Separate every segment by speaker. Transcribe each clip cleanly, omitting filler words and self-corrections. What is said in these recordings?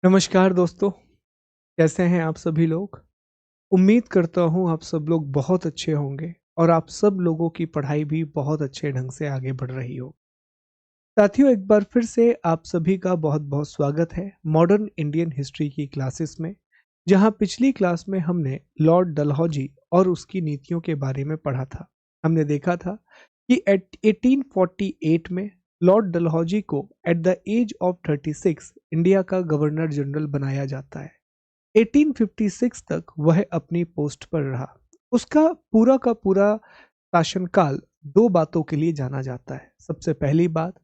Speaker 1: नमस्कार दोस्तों, कैसे हैं आप सभी लोग? उम्मीद करता हूँ आप सब लोग बहुत अच्छे होंगे और आप सब लोगों की पढ़ाई भी बहुत अच्छे ढंग से आगे बढ़ रही हो। साथियों, एक बार फिर से आप सभी का बहुत-बहुत स्वागत है मॉडर्न इंडियन हिस्ट्री की क्लासेस में, जहाँ पिछली क्लास में हमने लॉर्ड डलहौजी और उसकी नीतियों के बारे में पढ़ा था। हमने देखा था कि एट 1848 में लॉर्ड डलहौजी को at the age of 36 India का गवर्नर जनरल बनाया जाता है। 1856 तक वह अपनी पोस्ट पर रहा। उसका पूरा का पूरा शासनकाल दो बातों के लिए जाना जाता है। सबसे पहली बात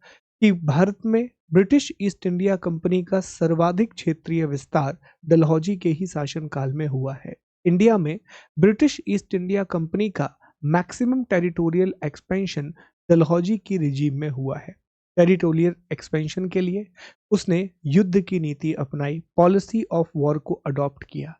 Speaker 1: कि भारत में ब्रिटिश ईस्ट इंडिया कंपनी का सर्वाधिक क्षेत्रीय विस्तार डलहौजी के ही शासनकाल में हुआ है। इंडिया में ब्रिटिश ईस्ट इंडिया कंपनी का मैक्सिमम टेरिटोरियल एक्सपेंशन डलहौजी की रिजीम में हुआ है। टेरिटोरियल एक्सपेंशन के लिए उसने युद्ध की नीति अपनाई, पॉलिसी ऑफ वॉर को अडॉप्ट किया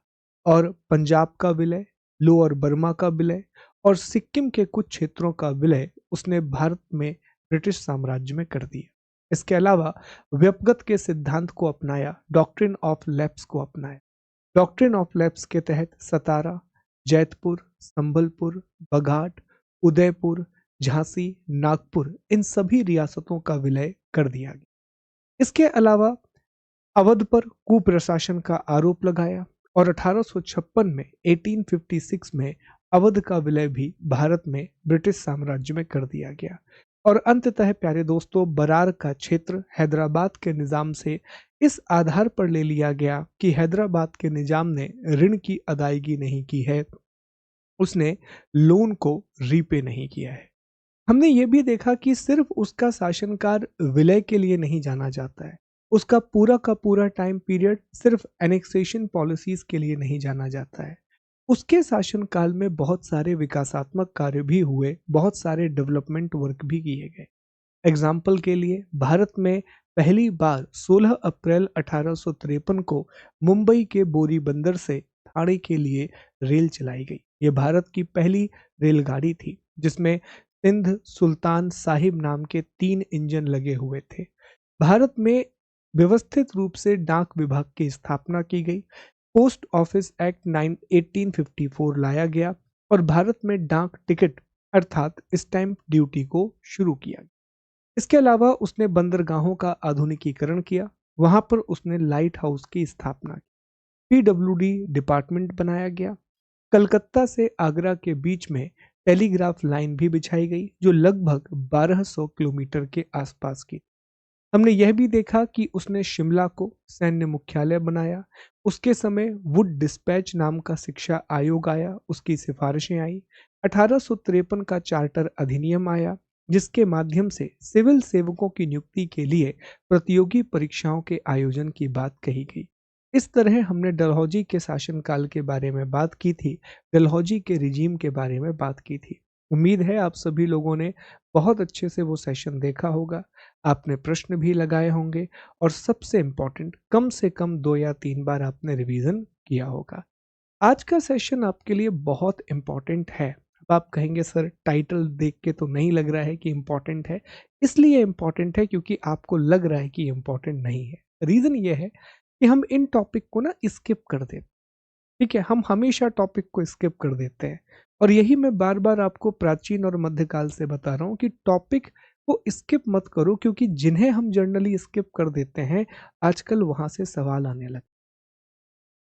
Speaker 1: और पंजाब का विलय, लोअर बर्मा का विलय और सिक्किम के कुछ क्षेत्रों का विलय उसने भारत में ब्रिटिश साम्राज्य में कर दिया। इसके अलावा व्यपगत के सिद्धांत को अपनाया, डॉक्ट्रिन ऑफ लैप्स को अपनाया। डॉक्ट्रिन ऑफ लैप्स के तहत सतारा, जैतपुर, संबलपुर, बघाट, उदयपुर, झांसी, नागपुर इन सभी रियासतों का विलय कर दिया गया। इसके अलावा अवध पर कुप्रशासन का आरोप लगाया और 1856 में 1856 में अवध का विलय भी भारत में ब्रिटिश साम्राज्य में कर दिया गया। और अंततः प्यारे दोस्तों, बरार का क्षेत्र हैदराबाद के निजाम से इस आधार पर ले लिया गया कि हैदराबाद के निजाम ने ऋण की अदायगी नहीं की है, उसने लोन को रीपे नहीं किया है। हमने ये भी देखा कि सिर्फ उसका शासनकाल विलय के लिए नहीं जाना जाता है, उसका पूरा का पूरा टाइम पीरियड सिर्फ एनेक्सेशन पॉलिसीज के लिए नहीं जाना जाता है। उसके शासनकाल में बहुत सारे विकासात्मक कार्य भी हुए, बहुत सारे डेवलपमेंट वर्क भी किए गए। एग्जाम्पल के लिए भारत में पहली बार 16 अप्रैल 1853 को मुंबई के बोरी बंदर से ठाणे के लिए रेल चलाई गई। ये भारत की पहली रेलगाड़ी थी जिसमें सिंध सुल्तान साहिब नाम के 3 इंजन लगे हुए थे। भारत में व्यवस्थित रूप से डाक विभाग की स्थापना की गई। पोस्ट ऑफिस एक्ट 1854 लाया गया और भारत में डाक टिकट अर्थात स्टैंप ड्यूटी को शुरू किया गया। इसके अलावा उसने बंदरगाहों का आधुनिकीकरण किया, वहां पर उसने लाइट हाउस की स्थापना की। पीडब्ल्यूडी डिपार्टमेंट बनाया गया। कलकत्ता से आगरा के बीच में टेलीग्राफ लाइन भी बिछाई गई जो लगभग 1200 किलोमीटर के आसपास की। हमने यह भी देखा कि उसने शिमला को सैन्य मुख्यालय बनाया। उसके समय वुड डिस्पैच नाम का शिक्षा आयोग आया, उसकी सिफारिशें आई। 1853 का चार्टर अधिनियम आया जिसके माध्यम से सिविल सेवकों की नियुक्ति के लिए प्रतियोगी परीक्षाओं के आयोजन की बात कही गई। इस तरह हमने डलहौजी के शासनकाल के बारे में बात की थी, डलहौजी के रिजीम के बारे में बात की थी। उम्मीद है आप सभी लोगों ने बहुत अच्छे से वो सेशन देखा होगा, आपने प्रश्न भी लगाए होंगे और सबसे इम्पोर्टेंट कम से कम 2 या 3 बार आपने रिवीजन किया होगा। आज का सेशन आपके लिए बहुत इम्पोर्टेंट है। अब आप कहेंगे सर टाइटल देख के तो नहीं लग रहा है कि इम्पोर्टेंट है। इसलिए इम्पोर्टेंट है क्योंकि आपको लग रहा है कि इम्पोर्टेंट नहीं है। रीज़न ये है कि हम इन टॉपिक को ना स्किप कर देते हैं। ठीक है, हम हमेशा टॉपिक को स्किप कर देते हैं और यही मैं बार बार आपको प्राचीन और मध्यकाल से बता रहा हूँ कि टॉपिक को स्किप मत करो, क्योंकि जिन्हें हम जनरली स्किप कर देते हैं आजकल वहां से सवाल आने लगे।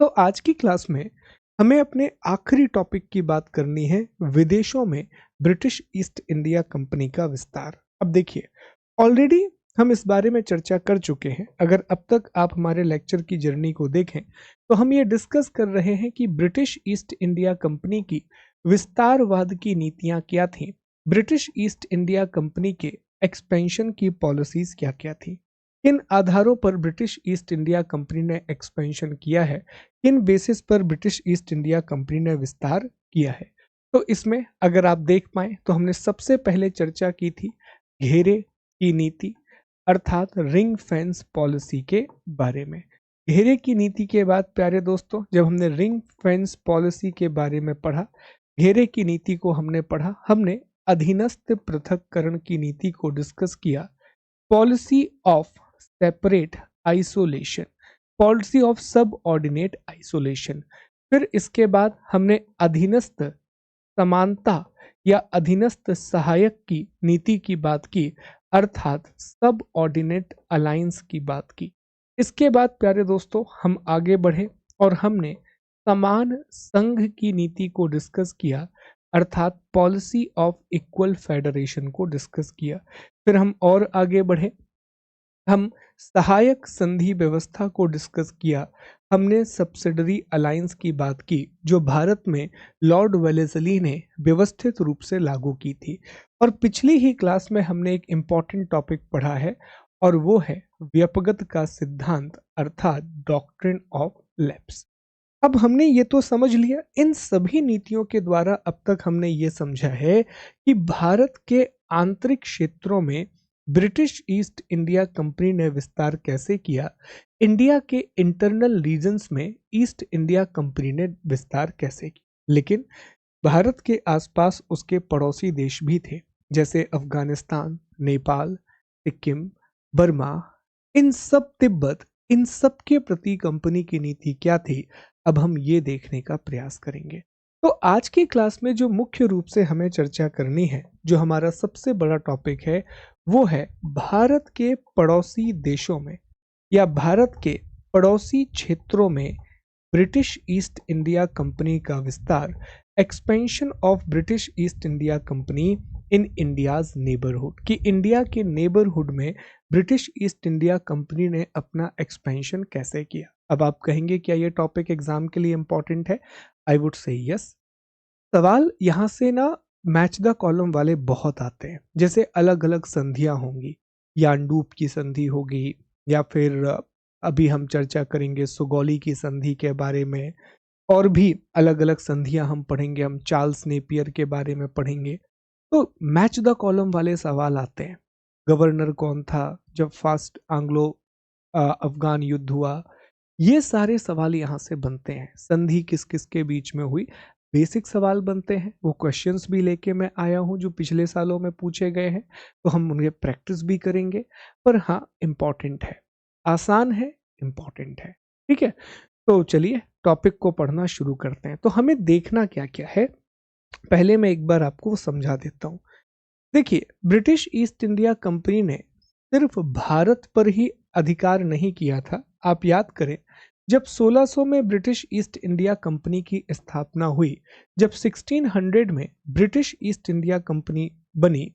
Speaker 1: तो आज की क्लास में हमें अपने आखिरी टॉपिक की बात करनी है, विदेशों में ब्रिटिश ईस्ट इंडिया कंपनी का विस्तार। अब देखिए, ऑलरेडी हम इस बारे में चर्चा कर चुके हैं। अगर अब तक आप हमारे लेक्चर की जर्नी को देखें तो हम ये डिस्कस कर रहे हैं कि ब्रिटिश ईस्ट इंडिया कंपनी की विस्तारवाद की नीतियां क्या थीं, ब्रिटिश ईस्ट इंडिया कंपनी के एक्सपेंशन की पॉलिसीज क्या क्या थी, किन आधारों पर ब्रिटिश ईस्ट इंडिया कंपनी ने एक्सपेंशन किया है, किन बेसिस पर ब्रिटिश ईस्ट इंडिया कंपनी ने विस्तार किया है। तो इसमें अगर आप देख पाए तो हमने सबसे पहले चर्चा की थी घेरे की नीति अर्थात रिंग फेंस पॉलिसी के बारे में। घेरे की नीति के बाद प्यारे दोस्तों, जब हमने रिंग फेंस पॉलिसी के बारे में पढ़ा, घेरे की नीति को हमने पढ़ा, हमने अधीनस्थ पृथक्करण की नीति को डिस्कस किया, policy of separate isolation, policy of सब ऑर्डिनेट आइसोलेशन। फिर इसके बाद हमने अधीनस्थ समानता या अधीनस्थ सहायक की नीति की बात की, अर्थात सब ऑर्डिनेट अलायंस की बात की। इसके बाद प्यारे दोस्तों हम आगे बढ़े और हमने समान संघ की नीति को डिस्कस किया, अर्थात पॉलिसी ऑफ इक्वल फेडरेशन को डिस्कस किया। फिर हम और आगे बढ़े, हम सहायक संधि व्यवस्था को डिस्कस किया। हमने सब्सिडरी अलायंस की बात की जो भारत में लॉर्ड वेलेस्ली ने व्यवस्थित रूप से लागू की थी। और पिछली ही क्लास में हमने एक इम्पॉर्टेंट टॉपिक पढ़ा है और वो है व्यपगत का सिद्धांत, अर्थात डॉक्ट्रिन ऑफ लैप्स। अब हमने ये तो समझ लिया, इन सभी नीतियों के द्वारा अब तक हमने ये समझा है कि भारत के आंतरिक क्षेत्रों में ब्रिटिश ईस्ट इंडिया कंपनी ने विस्तार कैसे किया, इंडिया के इंटरनल रीजन्स में ईस्ट इंडिया कंपनी ने विस्तार कैसे किया। लेकिन भारत के आसपास उसके पड़ोसी देश भी थे, जैसे अफगानिस्तान, नेपाल, सिक्किम, बर्मा, इन सब, तिब्बत, इन सब के प्रति कंपनी की नीति क्या थी, अब हम ये देखने का प्रयास करेंगे। तो आज की क्लास में जो मुख्य रूप से हमें चर्चा करनी है, जो हमारा सबसे बड़ा टॉपिक है, वो है भारत के पड़ोसी देशों में या भारत के पड़ोसी क्षेत्रों में ब्रिटिश ईस्ट इंडिया कंपनी का विस्तार, expansion of British east India company in India's neighbourhood, कि इंडिया के नेबरहुड में ब्रिटिश ईस्ट इंडिया कंपनी ने अपना एक्सपेंशन कैसे किया। अब आप कहेंगे क्या ये टॉपिक एग्जाम के लिए इंपॉर्टेंट है? I would say yes. सवाल यहाँ से ना मैच द कॉलम वाले बहुत आते हैं, जैसे अलग अलग संधियां होंगी, यानडूप की संधि होगी, या फिर अभी हम चर्चा करेंगे सुगौली की संधि के बारे में, और भी अलग अलग संधियां हम पढ़ेंगे, हम चार्ल्स नेपियर के बारे में पढ़ेंगे। तो मैच द कॉलम वाले सवाल आते हैं। गवर्नर कौन था जब फर्स्ट एंग्लो अफगान युद्ध हुआ, ये सारे सवाल यहाँ से बनते हैं। संधि किस किस के बीच में हुई, बेसिक सवाल बनते हैं। वो क्वेश्चंस भी लेके मैं आया हूँ जो पिछले सालों में पूछे गए हैं, तो हम उनके प्रैक्टिस भी करेंगे। पर हाँ, इम्पॉर्टेंट है, आसान है, इम्पॉर्टेंट है। ठीक है, तो चलिए टॉपिक को पढ़ना शुरू करते हैं। तो हमें देखना क्या क्या है, पहले मैं एक बार आपको समझा देता हूँ। देखिए, ब्रिटिश ईस्ट इंडिया कंपनी ने सिर्फ भारत पर ही अधिकार नहीं किया था। आप याद करें, जब 1600 में ब्रिटिश ईस्ट इंडिया कंपनी की स्थापना हुई, जब 1600 में ब्रिटिश ईस्ट इंडिया कंपनी बनी,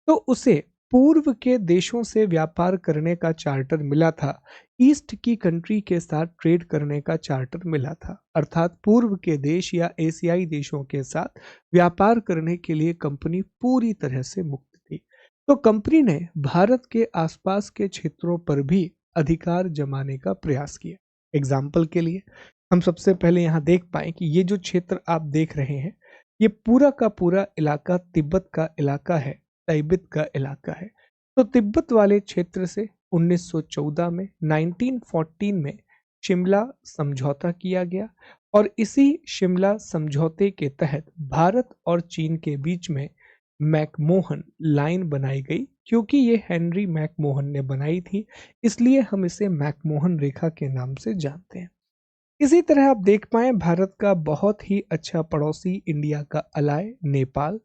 Speaker 1: तो उसे पूर्व के देशों से व्यापार करने का चार्टर मिला था, ईस्ट की कंट्री के साथ ट्रेड करने का चार्टर मिला था। अर्थात पूर्व के देश या एशियाई देशों के साथ व्यापार करने के लिए कंपनी पूरी तरह से मुक्त थी। तो कंपनी ने भारत के आसपास के क्षेत्रों पर भी अधिकार जमाने का प्रयास किया। एग्जाम्पल के लिए हम सबसे पहले यहाँ देख पाए कि ये जो क्षेत्र आप देख रहे हैं, ये पूरा का पूरा इलाका तिब्बत का इलाका है, तिब्बत का इलाका है। तो तिब्बत वाले क्षेत्र से 1914 में, 1914 में शिमला समझौता किया गया, और इसी शिमला समझौते के तहत भारत और चीन के बीच में मैकमोहन लाइन बनाई गई। क्योंकि ये हेनरी मैकमोहन ने बनाई थी, इसलिए हम इसे मैकमोहन रेखा के नाम से जानते हैं। इसी तरह आप देख पाए, भारत का बहुत ही अच्छा पड़ोसी इंडिया का अलाय नेपाल,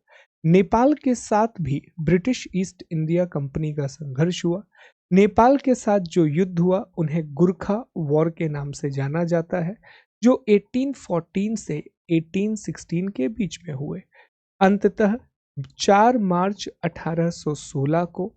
Speaker 1: नेपाल के साथ भी ब्रिटिश ईस्ट इंडिया कंपनी का संघर्ष हुआ। नेपाल के साथ जो युद्ध हुआ उन्हें गुरखा वॉर के नाम से जाना जाता है, जो 1814 से 1816 के बीच में हुए। अंततः 4 मार्च 1816 को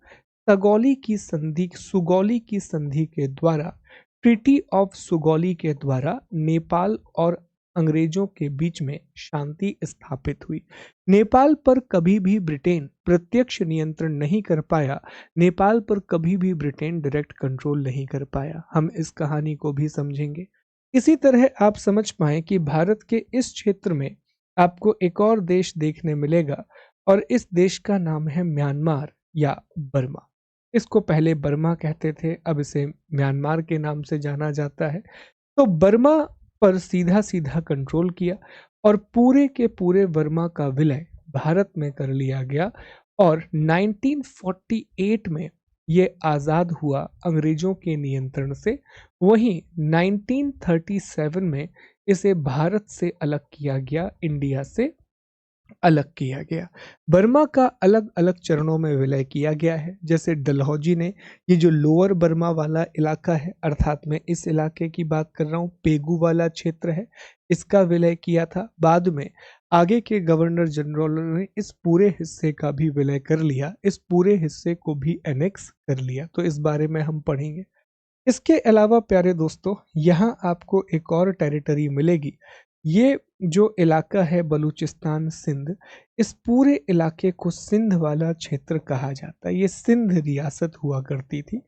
Speaker 1: सुगौली की संधि के द्वारा, ट्रीटी ऑफ सुगौली के द्वारा नेपाल और अंग्रेजों के बीच में शांति स्थापित हुई। नेपाल पर कभी भी ब्रिटेन प्रत्यक्ष नियंत्रण नहीं कर पाया, नेपाल पर कभी भी ब्रिटेन डायरेक्ट कंट्रोल नहीं कर पाया। हम इस कहानी को भी समझेंगे। इसी तरह आप समझ पाए कि भारत के इस क्षेत्र में आपको एक और देश देखने मिलेगा, और इस देश का नाम है म्यांमार या बर्मा। इसको पहले बर्मा कहते थे, अब इसे म्यांमार के नाम से जाना जाता है। तो बर्मा पर सीधा सीधा कंट्रोल किया, और पूरे के पूरे बर्मा का विलय भारत में कर लिया गया। और 1948 में ये आज़ाद हुआ अंग्रेज़ों के नियंत्रण से। वहीं 1937 में इसे भारत से अलग किया गया, इंडिया से अलग किया गया। बर्मा का अलग-अलग चरणों में विलय किया गया है। जैसे डलहौजी ने ये जो लोअर बर्मा वाला इलाका है, अर्थात मैं इस इलाके की बात कर रहा हूँ, पेगू वाला क्षेत्र है, इसका विलय किया था। बाद में आगे के गवर्नर जनरल ने इस पूरे हिस्से का भी विलय कर लिया, इस पूरे हिस्से को भी एनेक्स कर लिया। तो इस बारे में हम पढ़ेंगे। इसके अलावा प्यारे दोस्तों, यहाँ आपको एक और टेरिटरी मिलेगी। ये जो इलाका है बलूचिस्तान सिंध, इस पूरे इलाके को सिंध वाला क्षेत्र कहा जाता है। ये सिंध रियासत हुआ करती थी।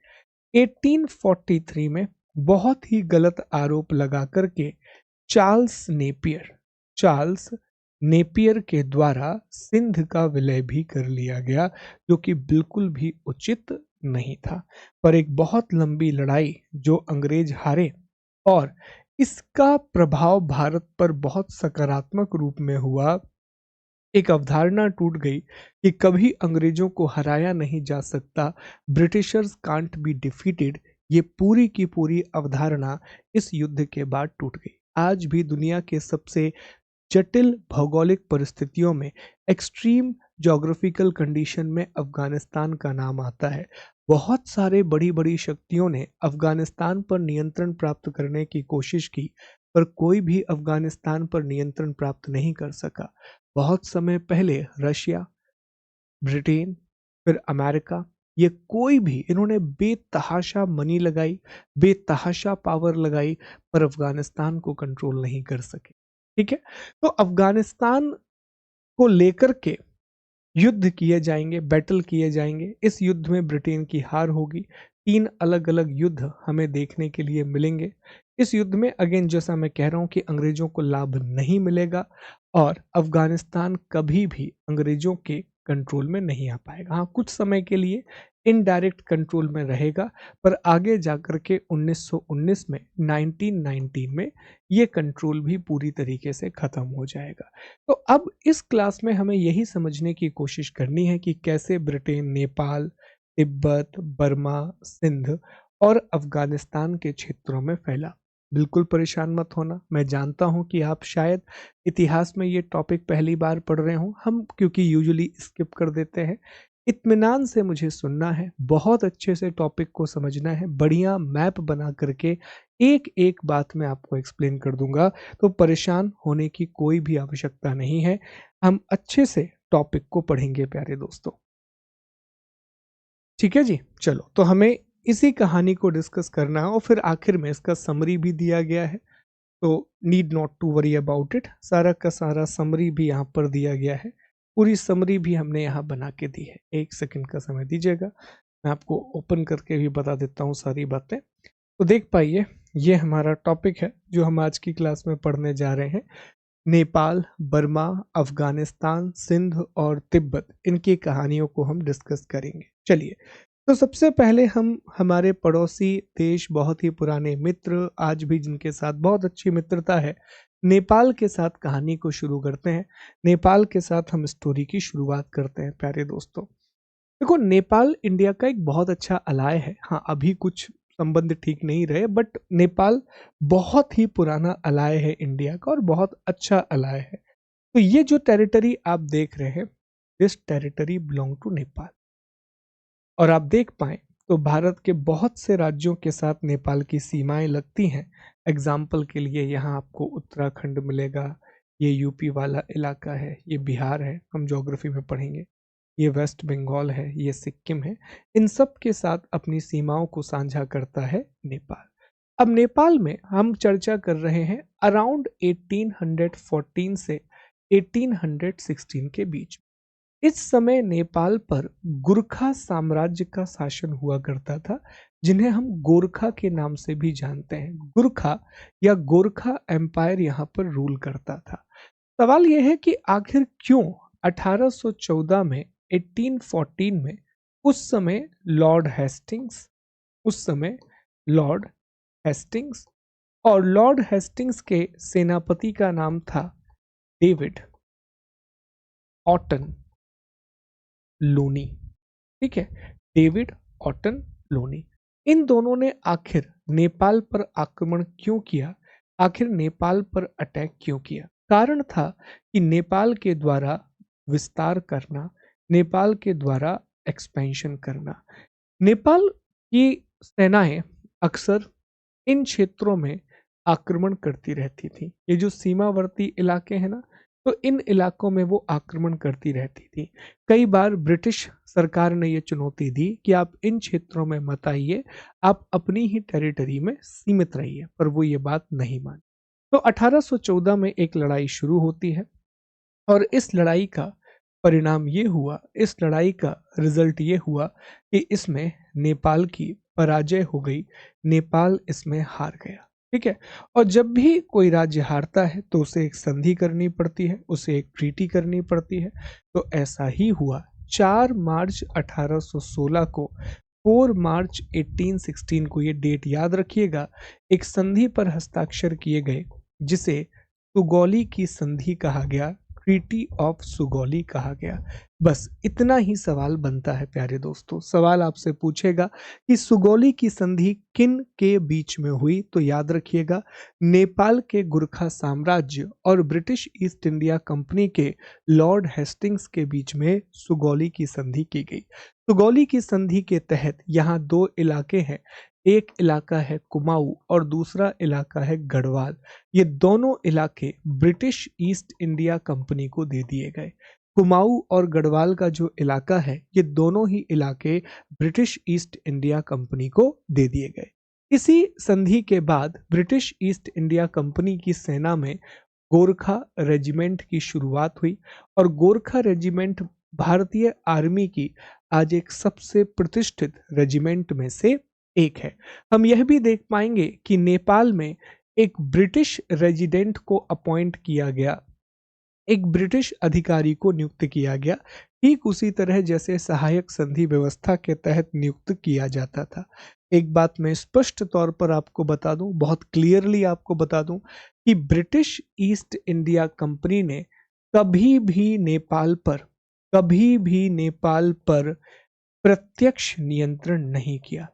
Speaker 1: 1843 में बहुत ही गलत आरोप लगा करके चार्ल्स नेपियर के द्वारा सिंध का विलय भी कर लिया गया, जो कि बिल्कुल भी उचित नहीं था। पर एक बहुत लंबी लड़ाई जो अंग्रेज हारे और इसका प्रभाव भारत पर बहुत सकारात्मक रूप में हुआ। एक अवधारणा टूट गई कि कभी अंग्रेजों को हराया नहीं जा सकता, ब्रिटिशर्स कांट बी डिफीटेड। ये पूरी की पूरी अवधारणा इस युद्ध के बाद टूट गई। आज भी दुनिया के सबसे जटिल भौगोलिक परिस्थितियों में, एक्सट्रीम ज्योग्राफिकल कंडीशन में अफगानिस्तान का नाम आता है। बहुत सारे बड़ी बड़ी शक्तियों ने अफगानिस्तान पर नियंत्रण प्राप्त करने की कोशिश की, पर कोई भी अफगानिस्तान पर नियंत्रण प्राप्त नहीं कर सका। बहुत समय पहले रशिया, ब्रिटेन, फिर अमेरिका, ये कोई भी, इन्होंने बेतहाशा मनी लगाई, बेतहाशा पावर लगाई, पर अफगानिस्तान को कंट्रोल नहीं कर सके। ठीक है, तो अफगानिस्तान को लेकर के युद्ध किए जाएंगे, बैटल किए जाएंगे। इस युद्ध में ब्रिटेन की हार होगी। 3 अलग अलग युद्ध हमें देखने के लिए मिलेंगे। इस युद्ध में अगेन जैसा मैं कह रहा हूं कि अंग्रेजों को लाभ नहीं मिलेगा और अफगानिस्तान कभी भी अंग्रेजों के कंट्रोल में नहीं आ पाएगा। हाँ, कुछ समय के लिए इनडायरेक्ट कंट्रोल में रहेगा, पर आगे जाकर के 1919 में, 1919 में ये कंट्रोल भी पूरी तरीके से खत्म हो जाएगा। तो अब इस क्लास में हमें यही समझने की कोशिश करनी है कि कैसे ब्रिटेन नेपाल, तिब्बत, बर्मा, सिंध और अफगानिस्तान के क्षेत्रों में फैला। बिल्कुल परेशान मत होना, मैं जानता हूं कि आप शायद इतिहास में ये टॉपिक पहली बार पढ़ रहे हो, हम क्योंकि यूजुअली स्किप कर देते हैं। इत्मीनान से मुझे सुनना है, बहुत अच्छे से टॉपिक को समझना है, बढ़िया मैप बना करके एक एक बात मैं आपको एक्सप्लेन कर दूंगा। तो परेशान होने की कोई भी आवश्यकता नहीं है, हम अच्छे से टॉपिक को पढ़ेंगे प्यारे दोस्तों। ठीक है जी, चलो तो हमें इसी कहानी को डिस्कस करना है और फिर आखिर में इसका समरी भी दिया गया है, तो need not to worry about it. सारा का सारा समरी भी यहाँ पर दिया गया है, पूरी समरी भी हमने यहाँ बना के दी है। एक सेकंड का समय दीजिएगा, मैं आपको ओपन करके भी बता देता हूँ सारी बातें। तो देख पाइए, ये हमारा टॉपिक है जो हम आज की क्लास में पढ़ने जा रहे हैं। नेपाल, बर्मा, अफगानिस्तान, सिंध और तिब्बत, इनकी कहानियों को हम डिस्कस करेंगे। चलिए, तो सबसे पहले हम हमारे पड़ोसी देश, बहुत ही पुराने मित्र, आज भी जिनके साथ बहुत अच्छी मित्रता है, नेपाल के साथ कहानी को शुरू करते हैं। नेपाल के साथ हम स्टोरी की शुरुआत करते हैं प्यारे दोस्तों। देखो, नेपाल इंडिया का एक बहुत अच्छा अलाय है। हाँ, अभी कुछ संबंध ठीक नहीं रहे, बट नेपाल बहुत ही पुराना अलाय है इंडिया का और बहुत अच्छा अलाय है। तो ये जो टेरिटरी आप देख रहे हैं, this territory belong to Nepal. और आप देख पाए तो भारत के बहुत से राज्यों के साथ नेपाल की सीमाएं लगती हैं। एग्जाम्पल के लिए यहाँ आपको उत्तराखंड मिलेगा, ये यूपी वाला इलाका है, ये बिहार है, हम ज्योग्राफी में पढ़ेंगे, ये वेस्ट बंगाल है, ये सिक्किम है। इन सब के साथ अपनी सीमाओं को साझा करता है नेपाल। अब नेपाल में हम चर्चा कर रहे हैं अराउंड 1814 से 1816 के बीच। इस समय नेपाल पर गुरखा साम्राज्य का शासन हुआ करता था, जिन्हें हम गोरखा के नाम से भी जानते हैं। गुरखा या गोरखा एम्पायर यहाँ पर रूल करता था। सवाल यह है कि आखिर क्यों 1814 में, 1814 में, उस समय लॉर्ड हेस्टिंग्स और लॉर्ड हेस्टिंग्स के सेनापति का नाम था डेविड ऑटन लूनी। ठीक है, डेविड ऑटन लोनी। इन दोनों ने आखिर नेपाल पर आक्रमण क्यों किया, आखिर नेपाल पर अटैक क्यों किया? कारण था कि नेपाल के द्वारा विस्तार करना, नेपाल के द्वारा एक्सपेंशन करना। नेपाल की सेनाएं अक्सर इन क्षेत्रों में आक्रमण करती रहती थी। ये जो सीमावर्ती इलाके हैं ना, तो इन इलाकों में वो आक्रमण करती रहती थी। कई बार ब्रिटिश सरकार ने ये चुनौती दी कि आप इन क्षेत्रों में मत आइए, आप अपनी ही टेरिटरी में सीमित रहिए, पर वो ये बात नहीं मानी। तो 1814 में एक लड़ाई शुरू होती है और इस लड़ाई का परिणाम ये हुआ, इस लड़ाई का रिजल्ट ये हुआ कि इसमें नेपाल की पराजय हो गई, नेपाल इसमें हार गया। ठीक है। और जब भी कोई राज्य हारता है तो उसे एक संधि करनी पड़ती है, उसे एक ट्रीटी करनी पड़ती है। तो ऐसा ही हुआ। 4 मार्च 1816 को, 4 मार्च 1816 को, ये डेट याद रखिएगा, एक संधि पर हस्ताक्षर किए गए जिसे सुगौली की संधि कहा गया, ट्रीटी ऑफ सुगौली कहा गया। बस इतना ही सवाल बनता है प्यारे दोस्तों। सवाल आपसे पूछेगा कि सुगौली की संधि किन के बीच में हुई, तो याद रखिएगा नेपाल के गुरखा साम्राज्य और ब्रिटिश ईस्ट इंडिया कंपनी के लॉर्ड हेस्टिंग्स के बीच में सुगौली की संधि की गई। सुगौली की संधि के तहत यहाँ दो इलाके हैं, एक इलाका है कुमाऊं और दूसरा इलाका है गढ़वाल। ये दोनों इलाके ब्रिटिश ईस्ट इंडिया कंपनी को दे दिए गए। कुमाऊं और गढ़वाल का जो इलाका है, ये दोनों ही इलाके ब्रिटिश ईस्ट इंडिया कंपनी को दे दिए गए। इसी संधि के बाद ब्रिटिश ईस्ट इंडिया कंपनी की सेना में गोरखा रेजिमेंट की शुरुआत हुई और गोरखा रेजिमेंट भारतीय आर्मी की आज एक सबसे प्रतिष्ठित रेजिमेंट में से एक है। हम यह भी देख पाएंगे कि नेपाल में एक ब्रिटिश रेजिडेंट को अपॉइंट किया गया, एक ब्रिटिश अधिकारी को नियुक्त किया गया, ठीक उसी तरह जैसे सहायक संधि व्यवस्था के तहत नियुक्त किया जाता था। एक बात मैं स्पष्ट तौर पर आपको बता दूं, बहुत क्लियरली आपको बता दूं कि ब्रिटिश ईस्ट इंडिया कंपनी ने कभी भी नेपाल पर, कभी भी नेपाल पर प्रत्यक्ष नियंत्रण नहीं किया।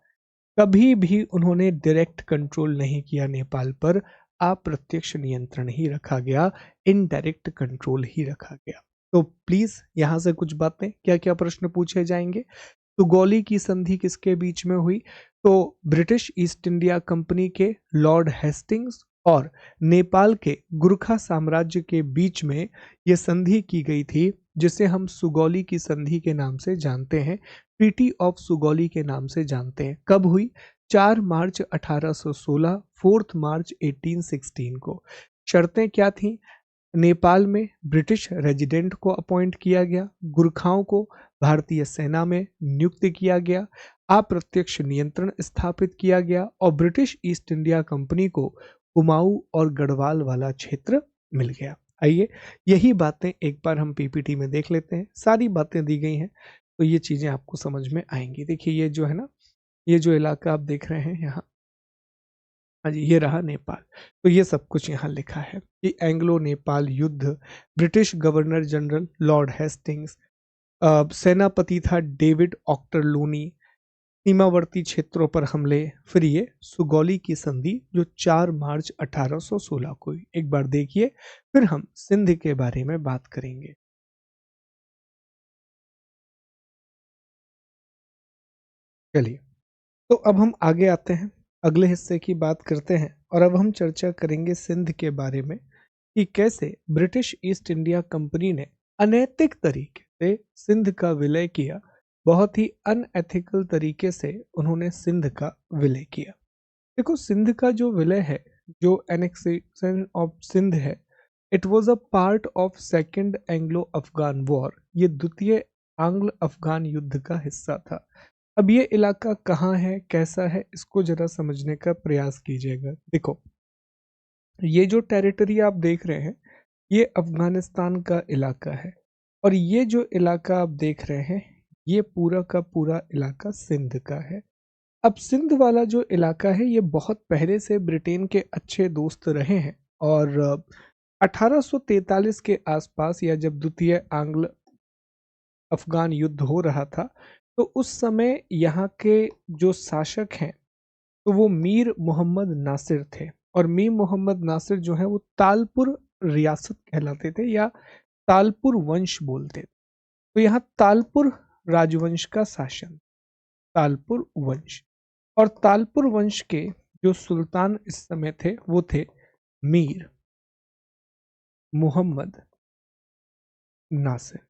Speaker 1: कभी भी उन्होंने डायरेक्ट कंट्रोल नहीं किया नेपाल पर, अप्रत्यक्ष नियंत्रण ही रखा गया, इनडायरेक्ट कंट्रोल ही रखा गया। तो प्लीज यहां से कुछ बातें, क्या क्या प्रश्न पूछे जाएंगे। सुगौली की संधि किसके बीच में हुई, तो ब्रिटिश ईस्ट इंडिया कंपनी के लॉर्ड हेस्टिंग्स और नेपाल के गुरखा साम्राज्य के बीच में यह संधि की गई थी, जिसे हम सुगौली की संधि के नाम से जानते हैं, ट्रीटी ऑफ सुगौली के नाम से जानते हैं। कब हुई? 4 मार्च 1816, 4 मार्च 1816 को। शर्तें क्या थी? नेपाल में ब्रिटिश रेजिडेंट को अपॉइंट किया गया, गुरखाओं को भारतीय सेना में नियुक्त किया गया, अप्रत्यक्ष नियंत्रण स्थापित किया गया और ब्रिटिश ईस्ट इंडिया कंपनी को कुमाऊं और गढ़वाल वाला क्षेत्र मिल गया। आइए यही बातें एक बार हम पीपीटी में देख लेते हैं। सारी बातें दी गई हैं तो ये चीजें आपको समझ में आएंगी। देखिए ये जो है ना, ये जो इलाका आप देख रहे हैं यहाँ, हाँ जी, ये रहा नेपाल। तो ये सब कुछ यहाँ लिखा है कि एंग्लो नेपाल युद्ध, British governor general Lord Hastings, सेनापति था डेविड ऑक्टरलूनी, सीमावर्ती क्षेत्रों पर हमले, फिर ये सुगौली की संधि जो 4 मार्च 1816 को हुई। एक बार देखिए, फिर हम सिंध के बारे में बात करेंगे। चलिए, तो अब हम आगे आते हैं, अगले हिस्से की बात करते हैं और अब हम चर्चा करेंगे सिंध के बारे में कि कैसे ब्रिटिश ईस्ट इंडिया कंपनी ने अनैतिक तरीके से सिंध का विलय किया। बहुत ही अनएथिकल तरीके से उन्होंने सिंध का विलय किया। देखो, सिंध का जो विलय है, जो एनेक्सेशन ऑफ सिंध है, it was a part of second Anglo Afghan war. ये द्वितीय आंग्ल अफगान युद्ध का हिस्सा था। अब ये इलाका कहाँ है, कैसा है, इसको जरा समझने का प्रयास कीजिएगा। देखो, ये जो टेरिटरी आप देख रहे हैं, ये अफगानिस्तान का इलाका है और ये जो इलाका आप देख रहे हैं, ये पूरा का पूरा इलाका सिंध का है। अब सिंध वाला जो इलाका है, ये बहुत पहले से ब्रिटेन के अच्छे दोस्त रहे हैं और 1843 के आसपास, या जब द्वितीय आंग्ल अफगान युद्ध हो रहा था, तो उस समय यहाँ के जो शासक हैं तो वो मीर मोहम्मद नासिर थे, और मीर मोहम्मद नासिर जो है वो तालपुर रियासत कहलाते थे या तालपुर वंश बोलते थे। तो यहाँ तालपुर राजवंश का शासन, तालपुर वंश, और तालपुर वंश के जो सुल्तान इस समय थे वो थे मीर मोहम्मद नासिर।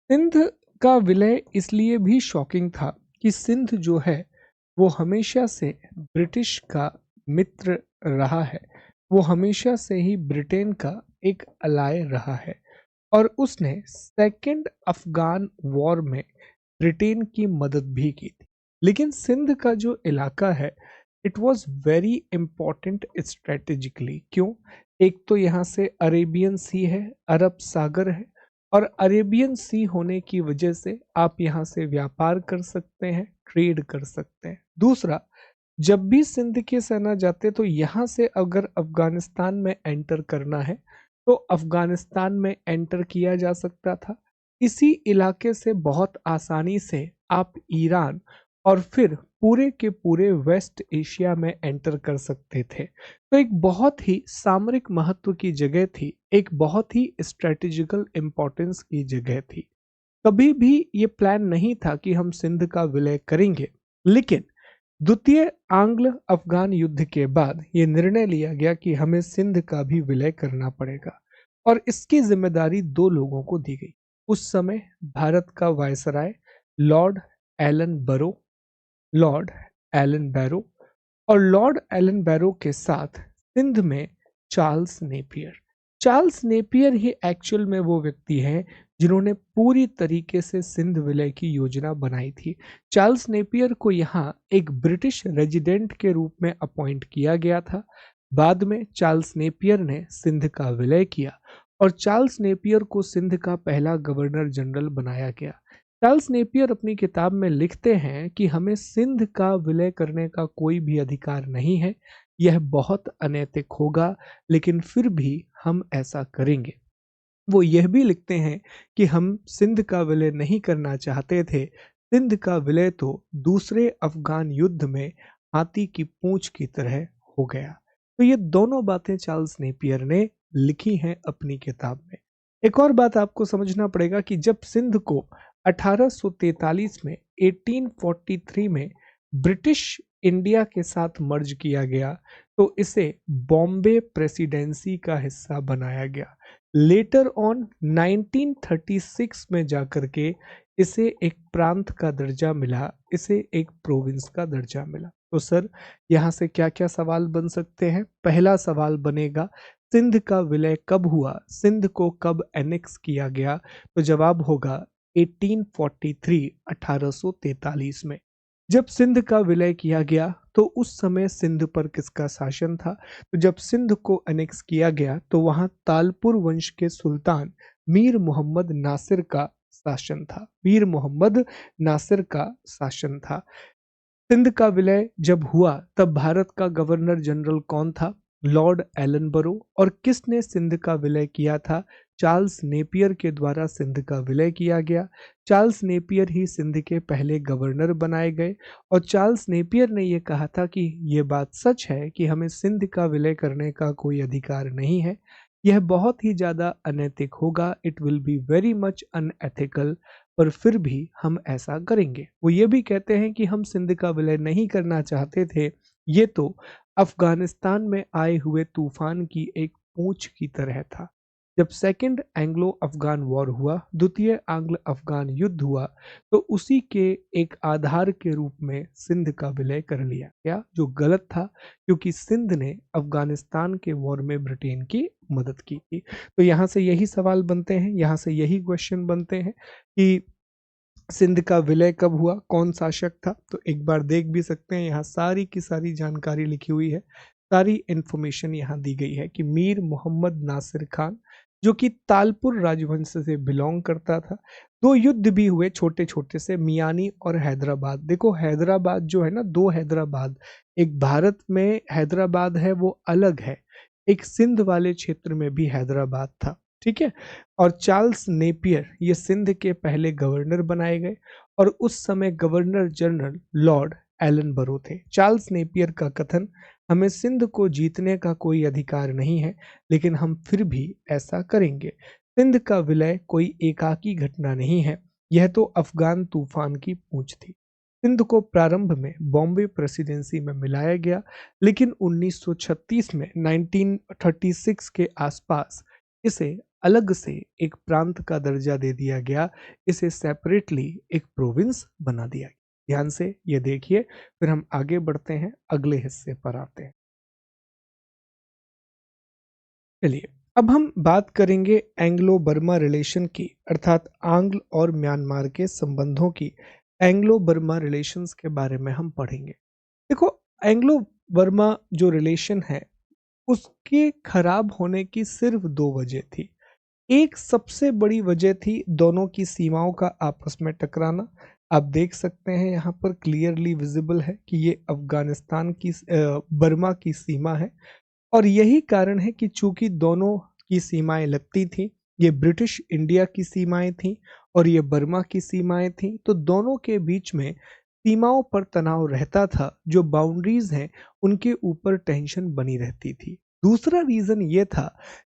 Speaker 1: सिंध का विलय इसलिए भी शॉकिंग था कि सिंध जो है वो हमेशा से ब्रिटिश का मित्र रहा है, वो हमेशा से ही ब्रिटेन का एक अलाय रहा है, और उसने सेकेंड अफगान वॉर में ब्रिटेन की मदद भी की थी। लेकिन सिंध का जो इलाका है it was very important strategically. क्यों? एक तो यहाँ से अरेबियन सी है, अरब सागर है, और अरेबियन सी होने की वजह से आप यहाँ से व्यापार कर सकते हैं, ट्रेड कर सकते हैं। दूसरा, जब भी सिंध की सेना जाते तो यहाँ से अगर अफगानिस्तान में एंटर करना है तो अफगानिस्तान में एंटर किया जा सकता था। इसी इलाके से बहुत आसानी से आप ईरान और फिर पूरे के पूरे वेस्ट एशिया में एंटर कर सकते थे। तो एक बहुत ही सामरिक महत्व की जगह थी, एक बहुत ही स्ट्रेटेजिकल इम्पोर्टेंस की जगह थी। कभी भी ये प्लान नहीं था कि हम सिंध का विलय करेंगे, लेकिन द्वितीय आंग्ल अफगान युद्ध के बाद ये निर्णय लिया गया कि हमें सिंध का भी विलय करना पड़ेगा, और इसकी जिम्मेदारी दो लोगों को दी गई। उस समय भारत का वायसराय लॉर्ड एलन बरो, लॉर्ड एलन बैरो, और लॉर्ड एलन बैरो के साथ सिंध में चार्ल्स नेपियर। चार्ल्स नेपियर ही एक्चुअल में वो व्यक्ति हैं जिन्होंने पूरी तरीके से सिंध विलय की योजना बनाई थी। चार्ल्स नेपियर को यहाँ एक ब्रिटिश रेजिडेंट के रूप में अपॉइंट किया गया था। बाद में चार्ल्स नेपियर ने सिंध का विलय किया और चार्ल्स नेपियर को सिंध का पहला गवर्नर जनरल बनाया गया। चार्ल्स नेपियर अपनी किताब में लिखते हैं कि हमें सिंध का विलय करने का कोई भी अधिकार नहीं है, यह बहुत अनैतिक होगा, लेकिन फिर भी हम ऐसा करेंगे। वो यह भी लिखते हैं कि हम सिंध का विलय नहीं करना चाहते थे, सिंध का विलय तो दूसरे अफगान युद्ध में हाथी की पूंछ की तरह हो गया। तो ये दोनों बातें चार्ल्स नेपियर ने लिखी हैं अपनी किताब में। एक और बात आपको समझना पड़ेगा कि जब सिंध को 1843 में 1843 में ब्रिटिश इंडिया के साथ मर्ज किया गया तो इसे बॉम्बे प्रेसिडेंसी का हिस्सा बनाया गया। लेटर ऑन 1936 में जाकर के इसे एक प्रांत का दर्जा मिला, इसे एक प्रोविंस का दर्जा मिला। तो सर यहाँ से क्या क्या सवाल बन सकते हैं? पहला सवाल बनेगा सिंध का विलय कब हुआ, सिंध को कब एनेक्स किया गया? तो जवाब होगा 1843 1843 में। जब सिंध का विलय किया गया तो उस समय सिंध पर किसका शासन था? तो जब सिंध को एनेक्स किया गया तो वहां तालपुर वंश के सुल्तान मीर मोहम्मद नासिर का शासन था, मीर मोहम्मद नासिर का शासन था। सिंध का विलय जब हुआ तब भारत का गवर्नर जनरल कौन था? लॉर्ड एलन बरो। और किसने सिंध का विलय किया था? चार्ल्स नेपियर के द्वारा सिंध का विलय किया गया। चार्ल्स नेपियर ही सिंध के पहले गवर्नर बनाए गए, और चार्ल्स नेपियर ने यह कहा था कि यह बात सच है कि हमें सिंध का विलय करने का कोई अधिकार नहीं है, यह बहुत ही ज़्यादा अनैतिक होगा, it will be very much unethical, पर फिर भी हम ऐसा करेंगे। वो ये भी कहते हैं कि हम सिंध का विलय नहीं करना चाहते थे, ये तो अफगानिस्तान में आए हुए तूफान की एक पूंछ की तरह था। जब सेकेंड एंग्लो अफगान वॉर हुआ, द्वितीय आंग्ल अफगान युद्ध हुआ, तो उसी के एक आधार के रूप में सिंध का विलय कर लिया गया, जो गलत था क्योंकि सिंध ने अफगानिस्तान के वॉर में ब्रिटेन की मदद की थी। तो यहाँ से यही सवाल बनते हैं, यहाँ से यही क्वेश्चन बनते हैं कि सिंध का विलय कब हुआ, कौन शासक था? तो एक बार देख भी सकते हैं, यहाँ सारी की सारी जानकारी लिखी हुई है, सारी इंफॉर्मेशन यहाँ दी गई है कि मीर मोहम्मद नासिर खान जो कि तालपुर राजवंश से बिलोंग करता था। दो युद्ध भी हुए छोटे छोटे से, मियानी और हैदराबाद। देखो हैदराबाद जो है ना, दो हैदराबाद, एक भारत में हैदराबाद है वो अलग है, एक सिंध वाले क्षेत्र में भी हैदराबाद था। ठीक है। और चार्ल्स नेपियर ये सिंध के पहले गवर्नर बनाए गए और उस समय गवर्नर जनरल लॉर्ड एलन बरो थे। चार्ल्स नेपियर का कथन, हमें सिंध को जीतने का कोई अधिकार नहीं है, लेकिन हम फिर भी ऐसा करेंगे। सिंध का विलय कोई एकाकी घटना नहीं है, यह तो अफगान तूफान की पूंछ थी। सिंध को प्रारंभ में बॉम्बे प्रेसिडेंसी में मिलाया गया, लेकिन 1936 में 1936 के आसपास इसे अलग से एक प्रांत का दर्जा दे दिया गया, इसे सेपरेटली एक प्रोविंस बना दिया गया। ध्यान से ये देखिए, फिर हम आगे बढ़ते हैं, अगले हिस्से पर आते हैं। चलिए, अब हम बात करेंगे एंग्लो बर्मा रिलेशन की, अर्थात आंग्ल और म्यांमार के संबंधों की। एंग्लो बर्मा रिलेशंस के बारे में हम पढ़ेंगे। देखो, एंग्लो बर्मा जो रिलेशन है उसके खराब होने की सिर्फ दो वजह थी। एक सबसे बड़ी वजह थी दोनों की सीमाओं का आपस में टकराना। आप देख सकते हैं यहाँ पर क्लियरली विजिबल है कि ये अफगानिस्तान की बर्मा की सीमा है, और यही कारण है कि चूंकि दोनों की सीमाएं लगती थी, ये ब्रिटिश इंडिया की सीमाएं थी और ये बर्मा की सीमाएं थी, तो दोनों के बीच में सीमाओं पर तनाव रहता था। जो बाउंड्रीज हैं उनके ऊपर टेंशन बनी रहती थी। दूसरा रीजन ये था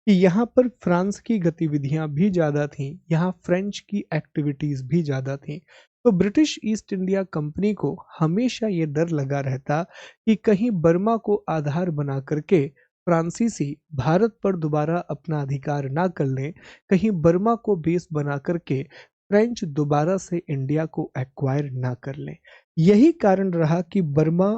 Speaker 1: कि यहाँ पर फ्रांस की गतिविधियां भी ज्यादा थीं, यहाँ फ्रेंच की एक्टिविटीज भी ज्यादा थीं। तो ब्रिटिश ईस्ट इंडिया कंपनी को हमेशा ये डर लगा रहता कि कहीं बर्मा को आधार बना करके फ्रांसीसी भारत पर दोबारा अपना अधिकार ना कर लें, कहीं बर्मा को बेस बना करके फ्रेंच दोबारा से इंडिया को एक्वायर ना कर लें। यही कारण रहा कि बर्मा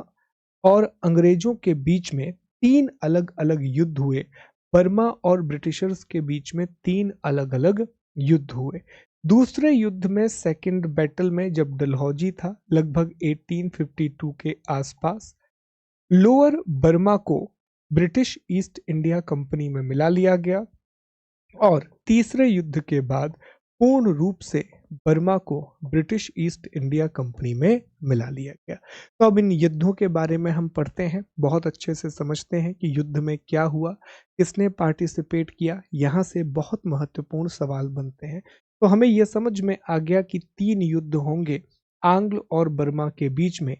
Speaker 1: और अंग्रेजों के बीच में तीन अलग अलग युद्ध हुए। बर्मा और ब्रिटिशर्स के बीच में तीन अलग अलग युद्ध हुए। दूसरे युद्ध में, सेकेंड बैटल में, जब डलहौजी था लगभग 1852 के आसपास, लोअर बर्मा को ब्रिटिश ईस्ट इंडिया कंपनी में मिला लिया गया और तीसरे युद्ध के बाद पूर्ण रूप से बर्मा को ब्रिटिश ईस्ट इंडिया कंपनी में मिला लिया गया। तो अब इन युद्धों के बारे में हम पढ़ते हैं, बहुत अच्छे से समझते हैं कि युद्ध में क्या हुआ, किसने पार्टिसिपेट किया। यहाँ से बहुत महत्वपूर्ण सवाल बनते हैं। तो हमें यह समझ में आ गया कि तीन युद्ध होंगे आंग्ल और बर्मा के बीच में।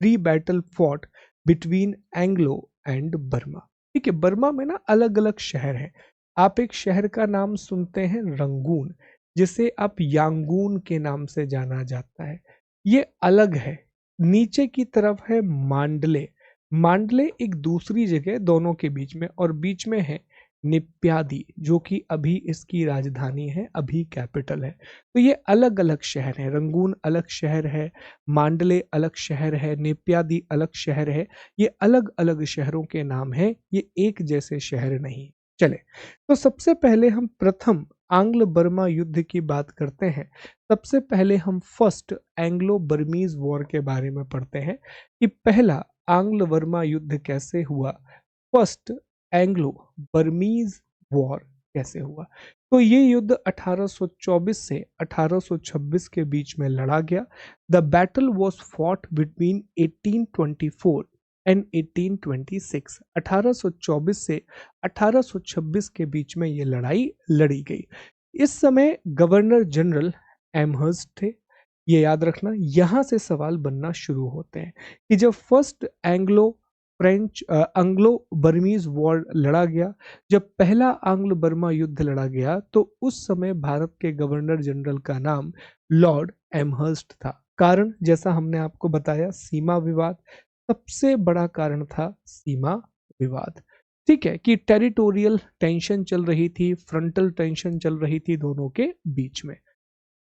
Speaker 1: 3 battle fought between Anglo and Burma. ठीक है, बर्मा में ना अलग अलग शहर हैं। आप एक शहर का नाम सुनते हैं रंगून, जिसे अब यांगून के नाम से जाना जाता है, ये अलग है। नीचे की तरफ है मांडले। मांडले एक दूसरी जगह दोनों के बीच में, और बीच में है निप्यादी, जो कि अभी इसकी राजधानी है, अभी कैपिटल है। तो ये अलग अलग शहर हैं। रंगून अलग शहर है, मांडले अलग शहर है, निप्यादी अलग शहर है। ये अलग अलग शहरों के नाम हैं, ये एक जैसे शहर नहीं। चले, तो सबसे पहले हम प्रथम आंग्ल बर्मा युद्ध की बात करते हैं। सबसे पहले हम फर्स्ट एंग्लो बर्मीज वॉर के बारे में पढ़ते हैं कि पहला आंग्ल बर्मा युद्ध कैसे हुआ, फर्स्ट एंग्लो बर्मीज वॉर कैसे हुआ। तो ये युद्ध 1824 से 1826 के बीच में लड़ा गया। The battle was fought between 1824 and 1826। 1824 से 1826 के बीच में ये लड़ाई लड़ी गई। इस समय गवर्नर जनरल एमहर्स्ट थे। ये याद रखना, यहां से सवाल बनना शुरू होते हैं कि जब फर्स्ट एंग्लो बर्मीज वॉर लड़ा गया, जब पहला आंग्ल बर्मा युद्ध लड़ा गया, तो उस समय भारत के गवर्नर जनरल का नाम लॉर्ड एमहर्स्ट था। कारण, जैसा हमने आपको बताया, सीमा विवाद सबसे बड़ा कारण था। सीमा विवाद, ठीक है, कि टेरिटोरियल टेंशन चल रही थी, फ्रंटल टेंशन चल रही थी दोनों के बीच में।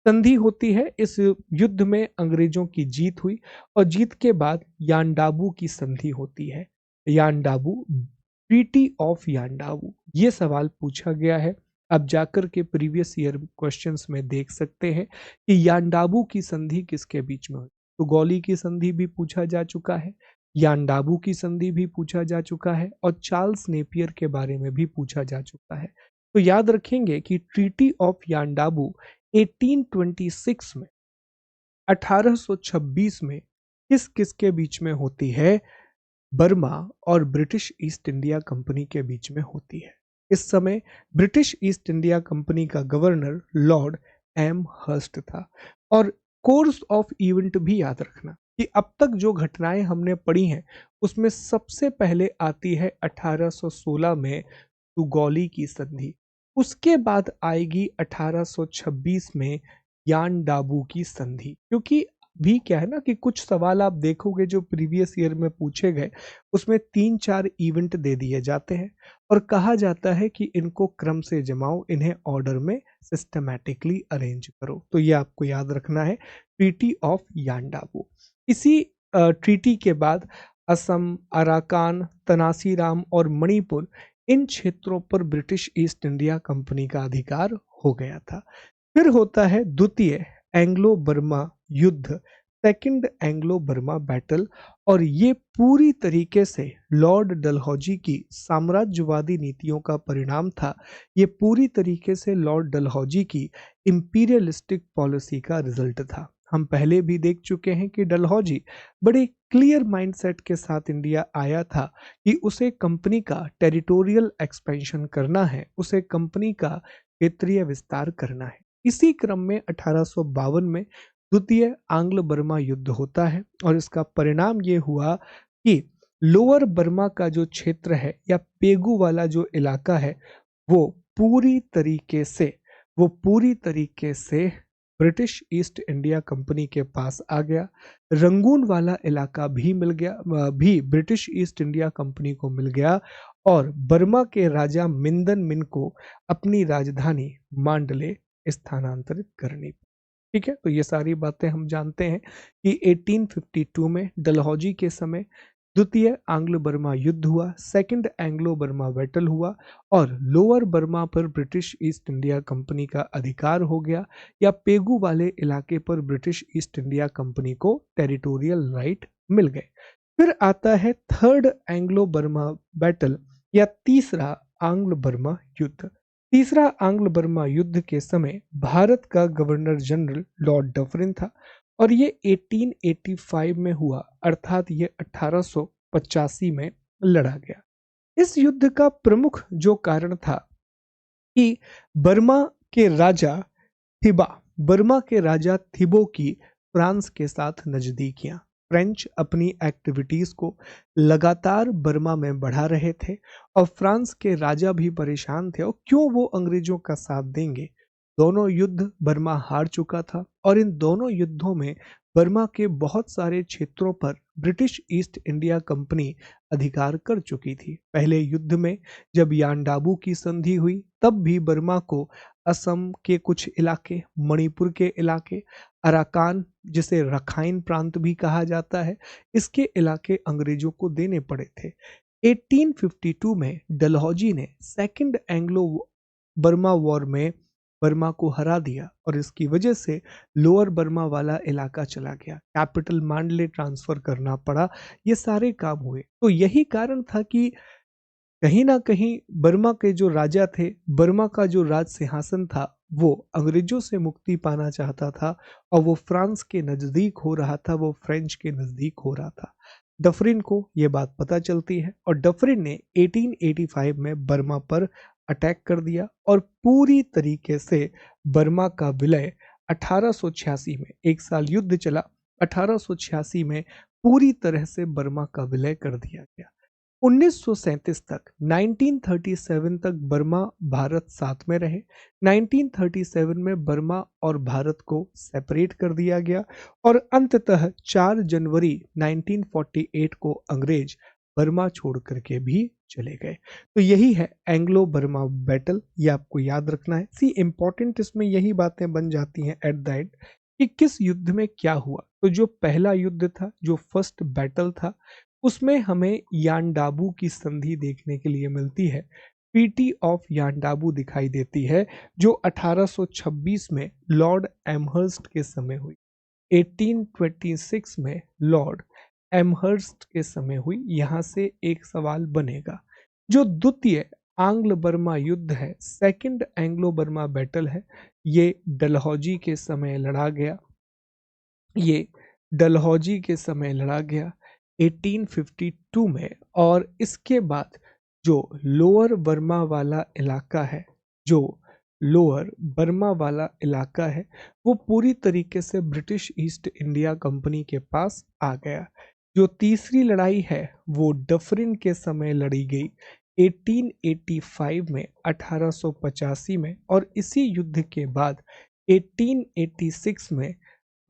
Speaker 1: संधि होती है, इस युद्ध में अंग्रेजों की जीत हुई और जीत के बाद यांडाबू की संधि होती है। यांडाबू, ट्रीटी ऑफ यांडाबू, ये सवाल पूछा गया है। अब जाकर के प्रीवियस ईयर क्वेश्चंस में देख सकते हैं कि यांडाबू की संधि किसके बीच में हुई। तो गौली की संधि भी पूछा जा चुका है, यांडाबू की संधि भी पूछा जा चुका है, और चार्ल्स नेपियर के बारे में भी पूछा जा चुका है। तो याद रखेंगे कि ट्रीटी ऑफ यांडाबू 1826 में, 1826 में किस किस के बीच में होती है, बर्मा और ब्रिटिश ईस्ट इंडिया कंपनी के बीच में होती है। इस समय ब्रिटिश ईस्ट इंडिया कंपनी का गवर्नर लॉर्ड एम हर्स्ट था। और कोर्स ऑफ इवेंट भी याद रखना कि अब तक जो घटनाएं हमने पढ़ी हैं उसमें सबसे पहले आती है 1816 में सुगौली की संधि। उसके बाद आएगी 1826 में यान डाबू की संधि। क्योंकि भी क्या है ना कि कुछ सवाल आप देखोगे जो प्रीवियस ईयर में पूछे गए, उसमें 3-4 इवेंट दे दिए जाते हैं और कहा जाता है कि इनको क्रम से जमाओ, इन्हें ऑर्डर में सिस्टमैटिकली अरेंज करो। तो ये आपको याद रखना है, ट्रीटी ऑफ यान डाबू। इसी ट्रीटी के बाद असम, अराकान, तनासीराम और मणिपुर, इन क्षेत्रों पर ब्रिटिश ईस्ट इंडिया कंपनी का अधिकार हो गया था। फिर होता है द्वितीय एंग्लो बर्मा युद्ध, सेकंड एंग्लो बर्मा बैटल, और ये पूरी तरीके से लॉर्ड डलहौजी की साम्राज्यवादी नीतियों का परिणाम था। ये पूरी तरीके से लॉर्ड डलहौजी की इंपीरियलिस्टिक पॉलिसी का रिजल्ट था। हम पहले भी देख चुके हैं कि डलहौजी बड़े क्लियर माइंडसेट के साथ इंडिया आया था कि उसे कंपनी का टेरिटोरियल एक्सपेंशन करना है, उसे कंपनी का क्षेत्रीय विस्तार करना है। इसी क्रम में 1852 में द्वितीय आंग्ल बर्मा युद्ध होता है और इसका परिणाम ये हुआ कि लोअर बर्मा का जो क्षेत्र है या पेगू वाला जो इलाका है वो पूरी तरीके से ब्रिटिश ईस्ट इंडिया कंपनी के पास आ गया। रंगून वाला इलाका भी मिल गया, भी ब्रिटिश ईस्ट इंडिया कंपनी को मिल गया और बर्मा के राजा मिंदन मिन को अपनी राजधानी मांडले स्थानांतरित करनी। ठीक है, तो ये सारी बातें हम जानते हैं कि 1852 में डलहौजी के समय द्वितीय आंग्ल बर्मा युद्ध हुआ, सेकंड एंग्लो बर्मा बैटल हुआ और लोअर बर्मा पर ब्रिटिश ईस्ट इंडिया कंपनी का अधिकार हो गया या पेगू वाले इलाके पर ब्रिटिश ईस्ट इंडिया कंपनी को टेरिटोरियल राइट मिल गए। फिर आता है थर्ड एंग्लो बर्मा बैटल या तीसरा आंग्ल बर्मा युद्ध। तीसरा आंग्ल बर्मा युद्ध के समय भारत का गवर्नर जनरल लॉर्ड डफरिन था और ये 1885 में हुआ, अर्थात ये 1885 में लड़ा गया। इस युद्ध का प्रमुख जो कारण था कि बर्मा के राजा बर्मा के राजा थिबो की फ्रांस के साथ नजदीकियां, फ्रेंच अपनी एक्टिविटीज को लगातार बर्मा में बढ़ा रहे थे और फ्रांस के राजा भी परेशान थे और क्यों वो अंग्रेजों का साथ देंगे। दोनों युद्ध बर्मा हार चुका था और इन दोनों युद्धों में बर्मा के बहुत सारे क्षेत्रों पर ब्रिटिश ईस्ट इंडिया कंपनी अधिकार कर चुकी थी। पहले युद्ध में जब यानडाबू की संधि हुई तब भी बर्मा को असम के कुछ इलाके, मणिपुर के इलाके, अराकान जिसे रखाइन प्रांत भी कहा जाता है, इसके इलाके अंग्रेजों को देने पड़े थे। 1852 में डलहौजी ने सेकंड एंग्लो बर्मा वॉर में बर्मा को हरा दिया और इसकी वजह से लोअर बर्मा वाला इलाका चला गया, कैपिटल मांडले ट्रांसफर करना पड़ा, ये सारे काम हुए। तो यही कारण था कि कहीं ना कहीं बर्मा के जो राजा थे, बर्मा का जो राज सिंहासन था वो अंग्रेजों से मुक्ति पाना चाहता था और वो फ्रांस के नजदीक हो रहा था, वो फ्रेंच के नजदीक हो रहा था। डफरिन को ये बात पता चलती है और डफरिन ने 1885 में बर्मा पर अटैक कर दिया और पूरी तरीके से बर्मा का विलय 1886 में, एक साल युद्ध चला, 1886 में पूरी तरह से बर्मा का विलय कर दिया गया। 1937 तक, 1937 तक बर्मा भारत साथ में रहे। 1937 में बर्मा और भारत को सेपरेट कर दिया गया और अंततः 4 जनवरी 1948 को अंग्रेज बर्मा छोड़ करके भी चले गए। तो यही है एंग्लो बर्मा बैटल, ये आपको याद रखना है। सी इंपॉर्टेंट इसमें यही बातें बन जाती हैं एट द एंड कि किस युद्ध में क्या हुआ। तो जो पहला युद्ध था, जो फर्स्ट बैटल था, उसमें हमें यानडाबू की संधि देखने के लिए मिलती है। ट्रीटी ऑफ यानडाबू दिखाई देती है जो 1826 में लॉर्ड एमहर्स्ट के समय हुई, 1826 में लॉर्ड एमहर्स्ट के समय हुई। यहां से एक सवाल बनेगा, जो द्वितीय आंग्ल बर्मा युद्ध है, सेकंड एंग्लो बर्मा बैटल है, ये डलहौजी के समय लड़ा गया, ये डलहौजी के समय लड़ा गया 1852 में, और इसके बाद जो लोअर बर्मा वाला इलाका है, जो लोअर बर्मा वाला इलाका है, वो पूरी तरीके से ब्रिटिश ईस्ट इंडिया कंपनी के पास आ गया। जो तीसरी लड़ाई है वो डफरिन के समय लड़ी गई 1885 में, 1885 में, और इसी युद्ध के बाद 1886 में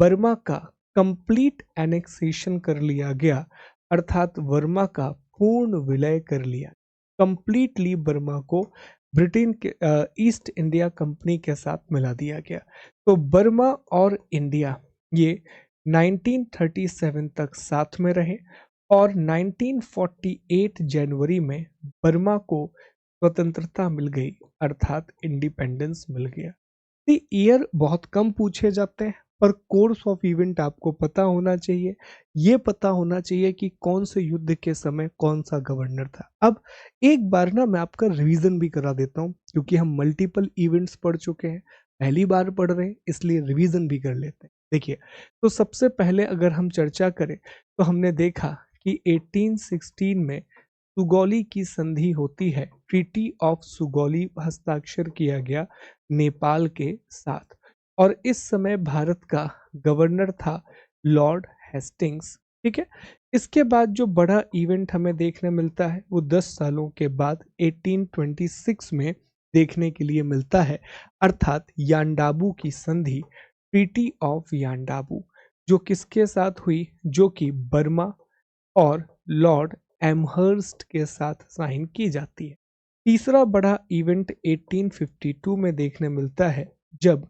Speaker 1: बर्मा का कंप्लीट एनेक्सेशन कर लिया गया, अर्थात बर्मा का पूर्ण विलय कर लिया। कंप्लीटली बर्मा को ब्रिटेन के ईस्ट इंडिया कंपनी के साथ मिला दिया गया। तो बर्मा और इंडिया ये 1937 तक साथ में रहे और 1948 जनवरी में बर्मा को स्वतंत्रता मिल गई, अर्थात इंडिपेंडेंस मिल गया। ईयर बहुत कम पूछे जाते हैं, पर कोर्स ऑफ इवेंट आपको पता होना चाहिए। ये पता होना चाहिए कि कौन से युद्ध के समय कौन सा गवर्नर था। अब एक बार ना मैं आपका रिवीजन भी करा देता हूँ, क्योंकि हम मल्टीपल इवेंट्स पढ़ चुके हैं, पहली बार पढ़ रहे हैं, इसलिए रिवीजन भी कर लेते हैं। देखिए, तो सबसे पहले अगर हम चर्चा करें तो हमने देखा कि 1816 में सुगौली की संधि होती है, ट्रीटी ऑफ सुगौली हस्ताक्षर किया गया नेपाल के साथ, और इस समय भारत का गवर्नर था लॉर्ड हेस्टिंग्स। ठीक है, इसके बाद जो बड़ा इवेंट हमें देखने मिलता है वो 10 सालों के बाद 1826 में देखने के लिए मिलता है, अर्थात यांडाबू की संधि, ट्रीटी ऑफ यांडाबू, जो किसके साथ हुई, जो कि बर्मा और लॉर्ड एमहर्स्ट के साथ साइन की जाती है। तीसरा बड़ा इवेंट 1852 में देखने मिलता है, जब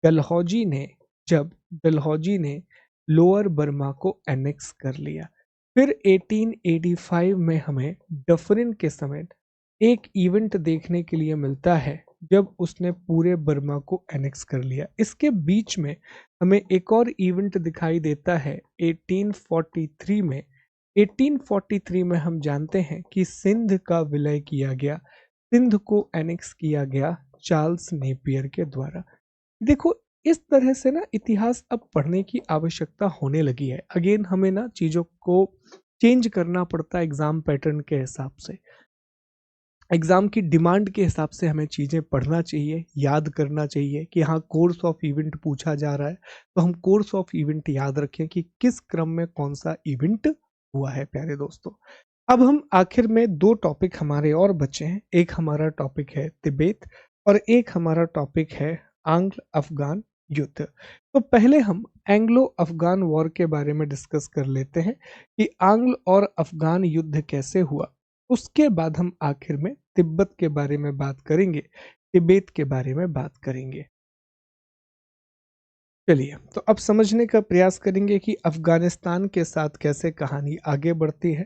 Speaker 1: डलहौजी ने जब डलहौजी ने लोअर बर्मा को एनेक्स कर लिया। फिर 1885 में हमें डफरिन के समेत एक इवेंट देखने के लिए मिलता है, जब उसने पूरे बर्मा को एनेक्स कर लिया। इसके बीच में हमें एक और इवेंट दिखाई देता है 1843 में। 1843 में हम जानते हैं कि सिंध का विलय किया गया, सिंध को एनेक्स किया गया चार्ल्स नेपियर के द्वारा। देखो, इस तरह से ना इतिहास अब पढ़ने की आवश्यकता होने लगी है। अगेन हमें ना चीज़ों को चेंज करना पड़ता है एग्जाम पैटर्न के हिसाब से, एग्जाम की डिमांड के हिसाब से हमें चीज़ें पढ़ना चाहिए, याद करना चाहिए कि हाँ कोर्स ऑफ इवेंट पूछा जा रहा है, तो हम कोर्स ऑफ इवेंट याद रखें कि किस क्रम में कौन सा इवेंट हुआ है। प्यारे दोस्तों, अब हम आखिर में दो टॉपिक हमारे और बचे हैं। एक हमारा टॉपिक है तिब्बत और एक हमारा टॉपिक है आंग्ल अफगान युद्ध। तो पहले हम एंग्लो अफगान वॉर के बारे में डिस्कस कर लेते हैं कि आंग्ल और अफगान युद्ध कैसे हुआ। उसके बाद हम आखिर में तिब्बत के बारे में बात करेंगे, तिब्बत के बारे में बात करेंगे। चलिए, तो अब समझने का प्रयास करेंगे कि अफगानिस्तान के साथ कैसे कहानी आगे बढ़ती है।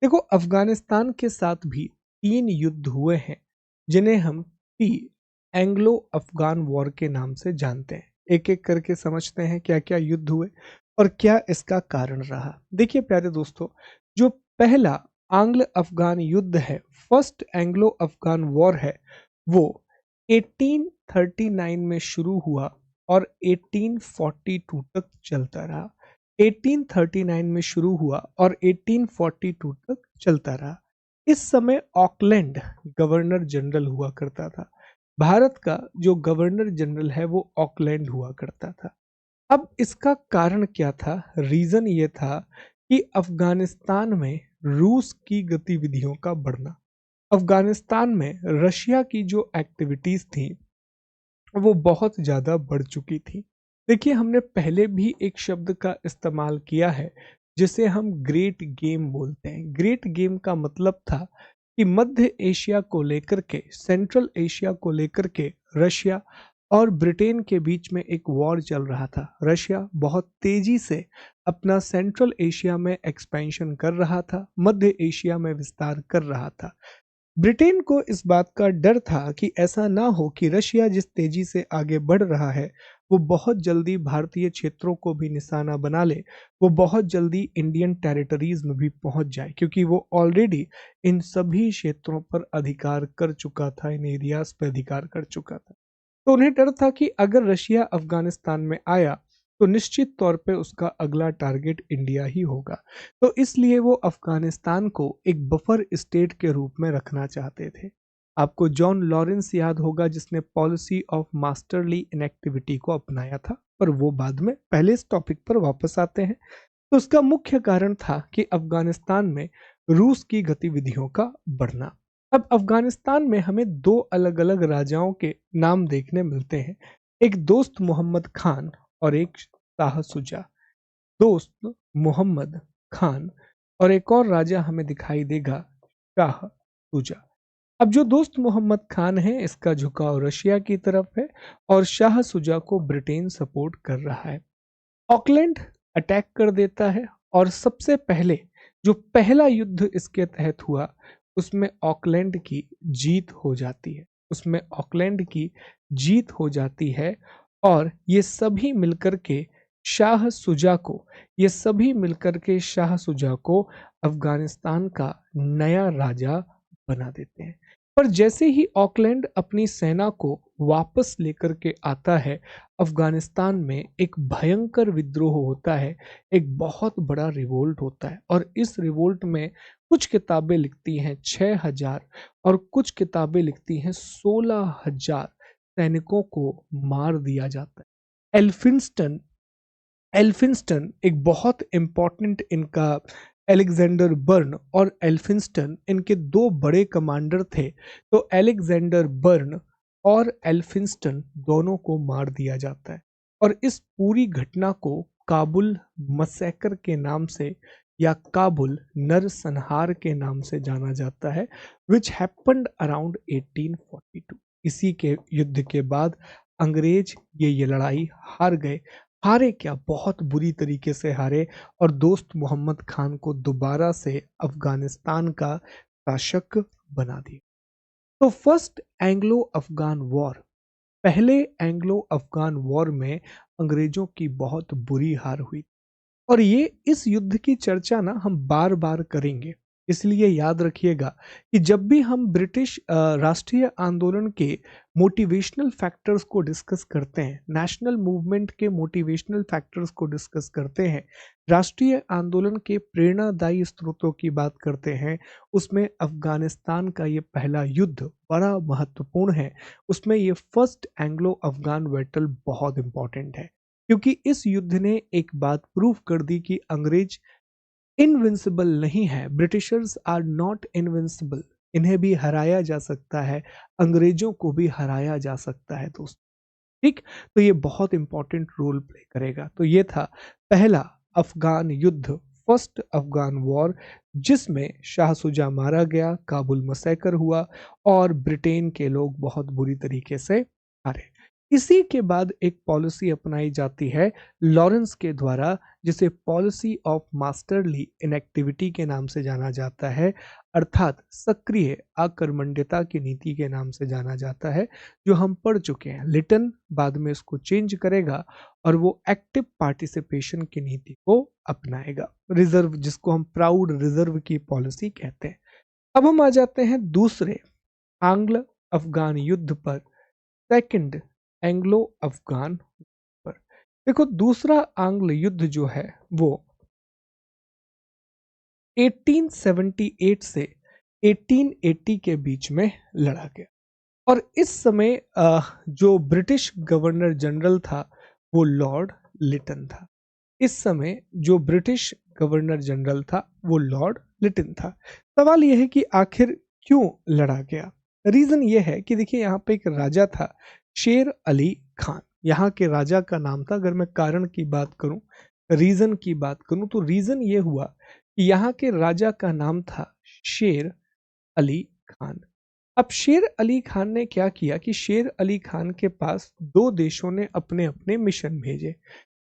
Speaker 1: देखो, अफगानिस्तान के साथ भी 3 युद्ध हुए हैं, जिन्हें हम टी एंग्लो अफगान वॉर के नाम से जानते हैं। एक एक करके समझते हैं क्या क्या युद्ध हुए और क्या इसका कारण रहा। देखिए प्यारे दोस्तों, जो पहला आंग्ल अफगान युद्ध है, फर्स्ट एंग्लो अफगान वॉर है, वो 1839 में शुरू हुआ और 1842 तक चलता रहा। 1839 में शुरू हुआ और 1842 तक चलता रहा। इस समय ऑकलैंड गवर्नर जनरल हुआ करता था। भारत का जो गवर्नर जनरल है वो ऑकलैंड हुआ करता था। अब इसका कारण क्या था? रीजन ये था कि अफगानिस्तान में रूस की गतिविधियों का बढ़ना, अफगानिस्तान में रशिया की जो एक्टिविटीज थी वो बहुत ज़्यादा बढ़ चुकी थी। देखिए, हमने पहले भी एक शब्द का इस्तेमाल किया है जिसे हम ग्रेट गेम बोलते हैं। ग्रेट गेम का मतलब था कि मध्य एशिया को लेकर के, सेंट्रल एशिया को लेकर के रशिया और ब्रिटेन के बीच में एक वॉर चल रहा था। रशिया बहुत तेजी से अपना सेंट्रल एशिया में एक्सपेंशन कर रहा था, मध्य एशिया में विस्तार कर रहा था। ब्रिटेन को इस बात का डर था कि ऐसा ना हो कि रशिया जिस तेजी से आगे बढ़ रहा है वो बहुत जल्दी भारतीय क्षेत्रों को भी निशाना बना ले, वो बहुत जल्दी इंडियन टेरिटरीज में भी पहुंच जाए, क्योंकि वो ऑलरेडी इन सभी क्षेत्रों पर अधिकार कर चुका था, इन एरियाज पर अधिकार कर चुका था। तो उन्हें डर था कि अगर रशिया अफगानिस्तान में आया तो निश्चित तौर पे उसका अगला टारगेट इंडिया ही होगा। तो इसलिए वो अफगानिस्तान को एक बफर स्टेट के रूप में रखना चाहते थे। आपको जॉन लॉरेंस याद होगा, जिसने पॉलिसी ऑफ मास्टरली इनएक्टिविटी को अपनाया था, पर वो बाद में। पहले इस टॉपिक पर वापस आते हैं। तो उसका मुख्य कारण था कि अफगानिस्तान में रूस की गतिविधियों का बढ़ना। अब अफगानिस्तान में हमें दो अलग अलग राजाओं के नाम देखने मिलते हैं, एक दोस्त मोहम्मद खान और एक शाह सुजा। दोस्त मोहम्मद खान और एक और राजा हमें दिखाई देगा, शाह सुजा। अब जो दोस्त मोहम्मद खान है, इसका झुकाव रशिया की तरफ है और शाह सुजा को ब्रिटेन सपोर्ट कर रहा है। ऑकलैंड अटैक कर देता है और सबसे पहले जो पहला युद्ध इसके तहत हुआ, उसमें ऑकलैंड की जीत हो जाती है। उसमें ऑकलैंड की जीत हो जाती है और ये सभी मिलकर के शाह सुजा को अफगानिस्तान का नया राजा बना देते हैं। पर जैसे ही ऑकलैंड अपनी सेना को वापस लेकर के आता है, अफगानिस्तान में एक भयंकर विद्रोह होता है, एक बहुत बड़ा रिवोल्ट होता है। और इस रिवोल्ट में कुछ किताबें लिखती हैं 6,000 और कुछ किताबें लिखती हैं 16,000 सैनिकों को मार दिया जाता है। एल्फिंस्टन एक बहुत इंपॉर्टेंट इनका, एलेक्जेंडर बर्न और एल्फिंस्टन इनके दो बड़े कमांडर थे। तो एलेक्जेंडर बर्न और एल्फिंस्टन दोनों को मार दिया जाता है और इस पूरी घटना को काबुल मसैकर के नाम से या काबुल नरसंहार के नाम से जाना जाता है, विच हैपेंड अराउंड 1842। इसी के युद्ध के बाद अंग्रेज ये लड़ाई हार गए। हारे क्या, बहुत बुरी तरीके से हारे और दोस्त मोहम्मद खान को दोबारा से अफगानिस्तान का शासक बना दिया। तो फर्स्ट एंग्लो अफगान वॉर, पहले एंग्लो अफगान वॉर में अंग्रेजों की बहुत बुरी हार हुई और ये इस युद्ध की चर्चा ना हम बार बार करेंगे। इसलिए याद रखिएगा कि जब भी हम ब्रिटिश राष्ट्रीय आंदोलन के मोटिवेशनल फैक्टर्स को डिस्कस करते हैं, नेशनल मूवमेंट के मोटिवेशनल फैक्टर्स को डिस्कस करते हैं, राष्ट्रीय आंदोलन के प्रेरणादायी स्रोतों की बात करते हैं, उसमें अफगानिस्तान का ये पहला युद्ध बड़ा महत्वपूर्ण है। उसमें ये फर्स्ट एंग्लो अफगान बैटल बहुत इंपॉर्टेंट है, क्योंकि इस युद्ध ने एक बात प्रूव कर दी कि अंग्रेज इनविंसिबल नहीं है। ब्रिटिशर्स आर नॉट इनविंसिबल, इन्हें भी हराया जा सकता है, अंग्रेजों को भी हराया जा सकता है दोस्त। ठीक, तो ये बहुत इंपॉर्टेंट रोल प्ले करेगा। तो ये था पहला अफगान युद्ध, फर्स्ट अफगान वॉर, जिसमें शाह सुजा मारा गया, काबुल मसैकर हुआ और ब्रिटेन के लोग बहुत बुरी तरीके से हारे। इसी के बाद एक पॉलिसी अपनाई जाती है लॉरेंस के द्वारा, जिसे पॉलिसी ऑफ मास्टरली इनएक्टिविटी के नाम से जाना जाता है, अर्थात सक्रिय आकर्मण्यता की नीति के नाम से जाना जाता है, जो हम पढ़ चुके हैं। लिटन बाद में इसको चेंज करेगा और वो एक्टिव पार्टिसिपेशन की नीति को अपनाएगा, रिजर्व, जिसको हम प्राउड रिजर्व की पॉलिसी कहते हैं। अब हम आ जाते हैं दूसरे आंग्ल अफगान युद्ध पर, सेकंड एंग्लो अफगान पर। देखो, दूसरा आंग्ल युद्ध जो है वो 1878 से 1880 के बीच में लड़ा गया और इस समय जो ब्रिटिश गवर्नर जनरल था वो लॉर्ड लिटन था। इस समय जो ब्रिटिश गवर्नर जनरल था वो लॉर्ड लिटन था। सवाल यह है कि आखिर क्यों लड़ा गया। रीजन ये है कि देखिए, यहाँ पे एक राजा था शेर अली खान, यहाँ के राजा का नाम था। अगर मैं कारण की बात करूं, रीजन की बात करूं, तो रीजन ये हुआ कि यहाँ के राजा का नाम था शेर अली खान। अब शेर अली खान ने क्या किया कि शेर अली खान के पास दो देशों ने अपने अपने मिशन भेजे।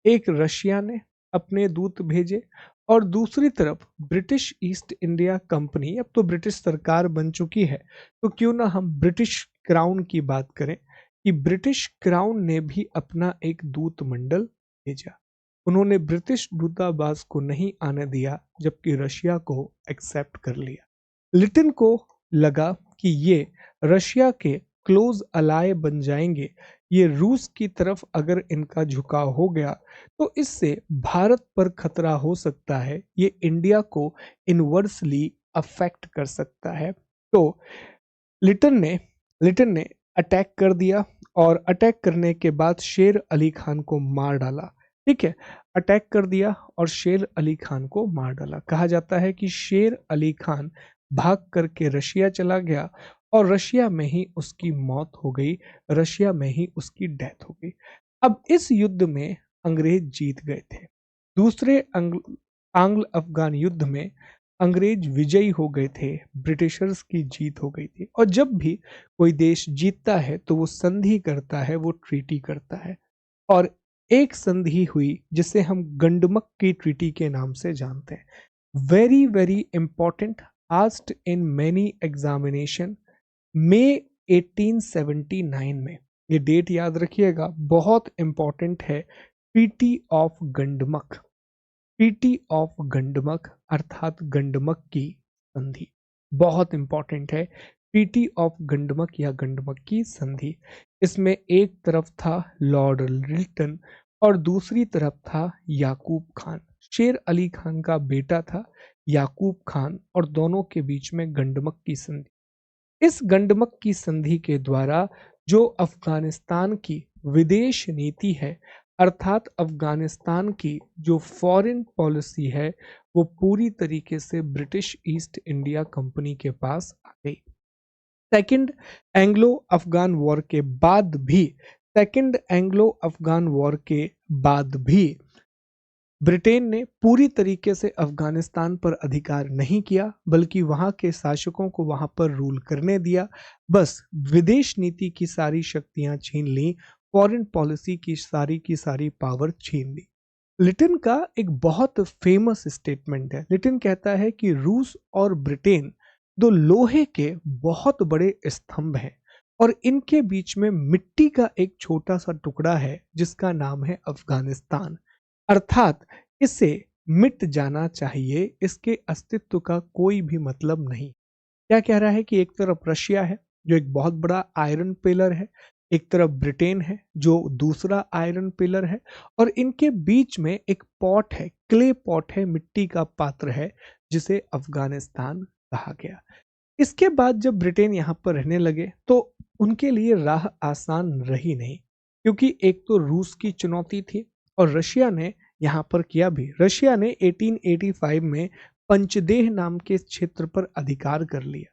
Speaker 1: एक रशिया ने अपने दूत भेजे और दूसरी तरफ ब्रिटिश ईस्ट इंडिया कंपनी, अब तो ब्रिटिश सरकार बन चुकी है, तो क्यों ना हम ब्रिटिश क्राउन की बात करें, कि ब्रिटिश क्राउन ने भी अपना एक दूत मंडल भेजा। उन्होंने ब्रिटिश दूतावास को नहीं आने दिया, जबकि रशिया को एक्सेप्ट कर लिया। लिटन को लगा कि ये रशिया के क्लोज अलाय बन जाएंगे, ये रूस की तरफ अगर इनका झुकाव हो गया तो इससे भारत पर खतरा हो सकता है, ये इंडिया को इनवर्सली अफेक्ट कर सकता है। तो लिटन ने लिटन ने अटैक कर दिया और अटैक करने के बाद शेर अली खान को मार डाला। ठीक है, अटैक कर दिया और शेर अली खान को मार डाला। कहा जाता है कि शेर अली खान भाग करके रशिया चला गया और रशिया में ही उसकी मौत हो गई, रशिया में ही उसकी डेथ हो गई। अब इस युद्ध में अंग्रेज जीत गए थे। दूसरे आंग्ल अफगान युद्ध में अंग्रेज विजयी हो गए थे, ब्रिटिशर्स की जीत हो गई थी। और जब भी कोई देश जीतता है तो वो संधि करता है, वो ट्रीटी करता है। और एक संधि हुई जिसे हम गंडमक की ट्रीटी के नाम से जानते हैं। Very very important, asked in many examination, मई 1879 में। ये डेट याद रखिएगा, बहुत इंपॉर्टेंट है। Treaty of Gandamak, treaty of Gandamak अर्थात गंडमक की संधि, बहुत इंपॉर्टेंट है। ट्रीटी ऑफ गंडमक या गंडमक की संधि, इसमें एक तरफ था लॉर्ड लिटन और दूसरी तरफ था याकूब खान। शेर अली खान का बेटा था याकूब खान और दोनों के बीच में गंडमक की संधि। इस गंडमक की संधि के द्वारा जो अफगानिस्तान की विदेश नीति है, अर्थात अफगानिस्तान की जो फॉरेन पॉलिसी है, वो पूरी तरीके से ब्रिटिश ईस्ट इंडिया कंपनी के पास आ गई। सेकंड एंग्लो अफगान वॉर के बाद भी सेकंड एंग्लो अफगान वॉर के बाद भी ब्रिटेन ने पूरी तरीके से अफगानिस्तान पर अधिकार नहीं किया, बल्कि वहां के शासकों को वहां पर रूल करने दिया। बस विदेश नीति की सारी शक्तियां छीन ली, फॉरेन पॉलिसी की सारी पावर छीन ली। लिटन का एक बहुत फेमस स्टेटमेंट है। लिटन कहता है कि रूस और ब्रिटेन दो लोहे के बहुत बड़े स्तंभ हैं और इनके बीच में मिट्टी का एक छोटा सा टुकड़ा है जिसका नाम है अफगानिस्तान। अर्थात इसे मिट जाना चाहिए, इसके अस्तित्व का कोई भी मतलब नहीं। क्या कह रहा है कि एक तरफ रशिया है जो एक बहुत बड़ा आयरन पिलर है, एक तरफ ब्रिटेन है जो दूसरा आयरन पिलर है, और इनके बीच में एक पॉट है, क्ले पॉट है, मिट्टी का पात्र है जिसे अफगानिस्तान कहा गया। इसके बाद जब ब्रिटेन यहाँ पर रहने लगे तो उनके लिए राह आसान रही नहीं, क्योंकि एक तो रूस की चुनौती थी और रशिया ने यहाँ पर किया भी। रशिया ने 1885 में पंचदेह नाम के क्षेत्र पर अधिकार कर लिया।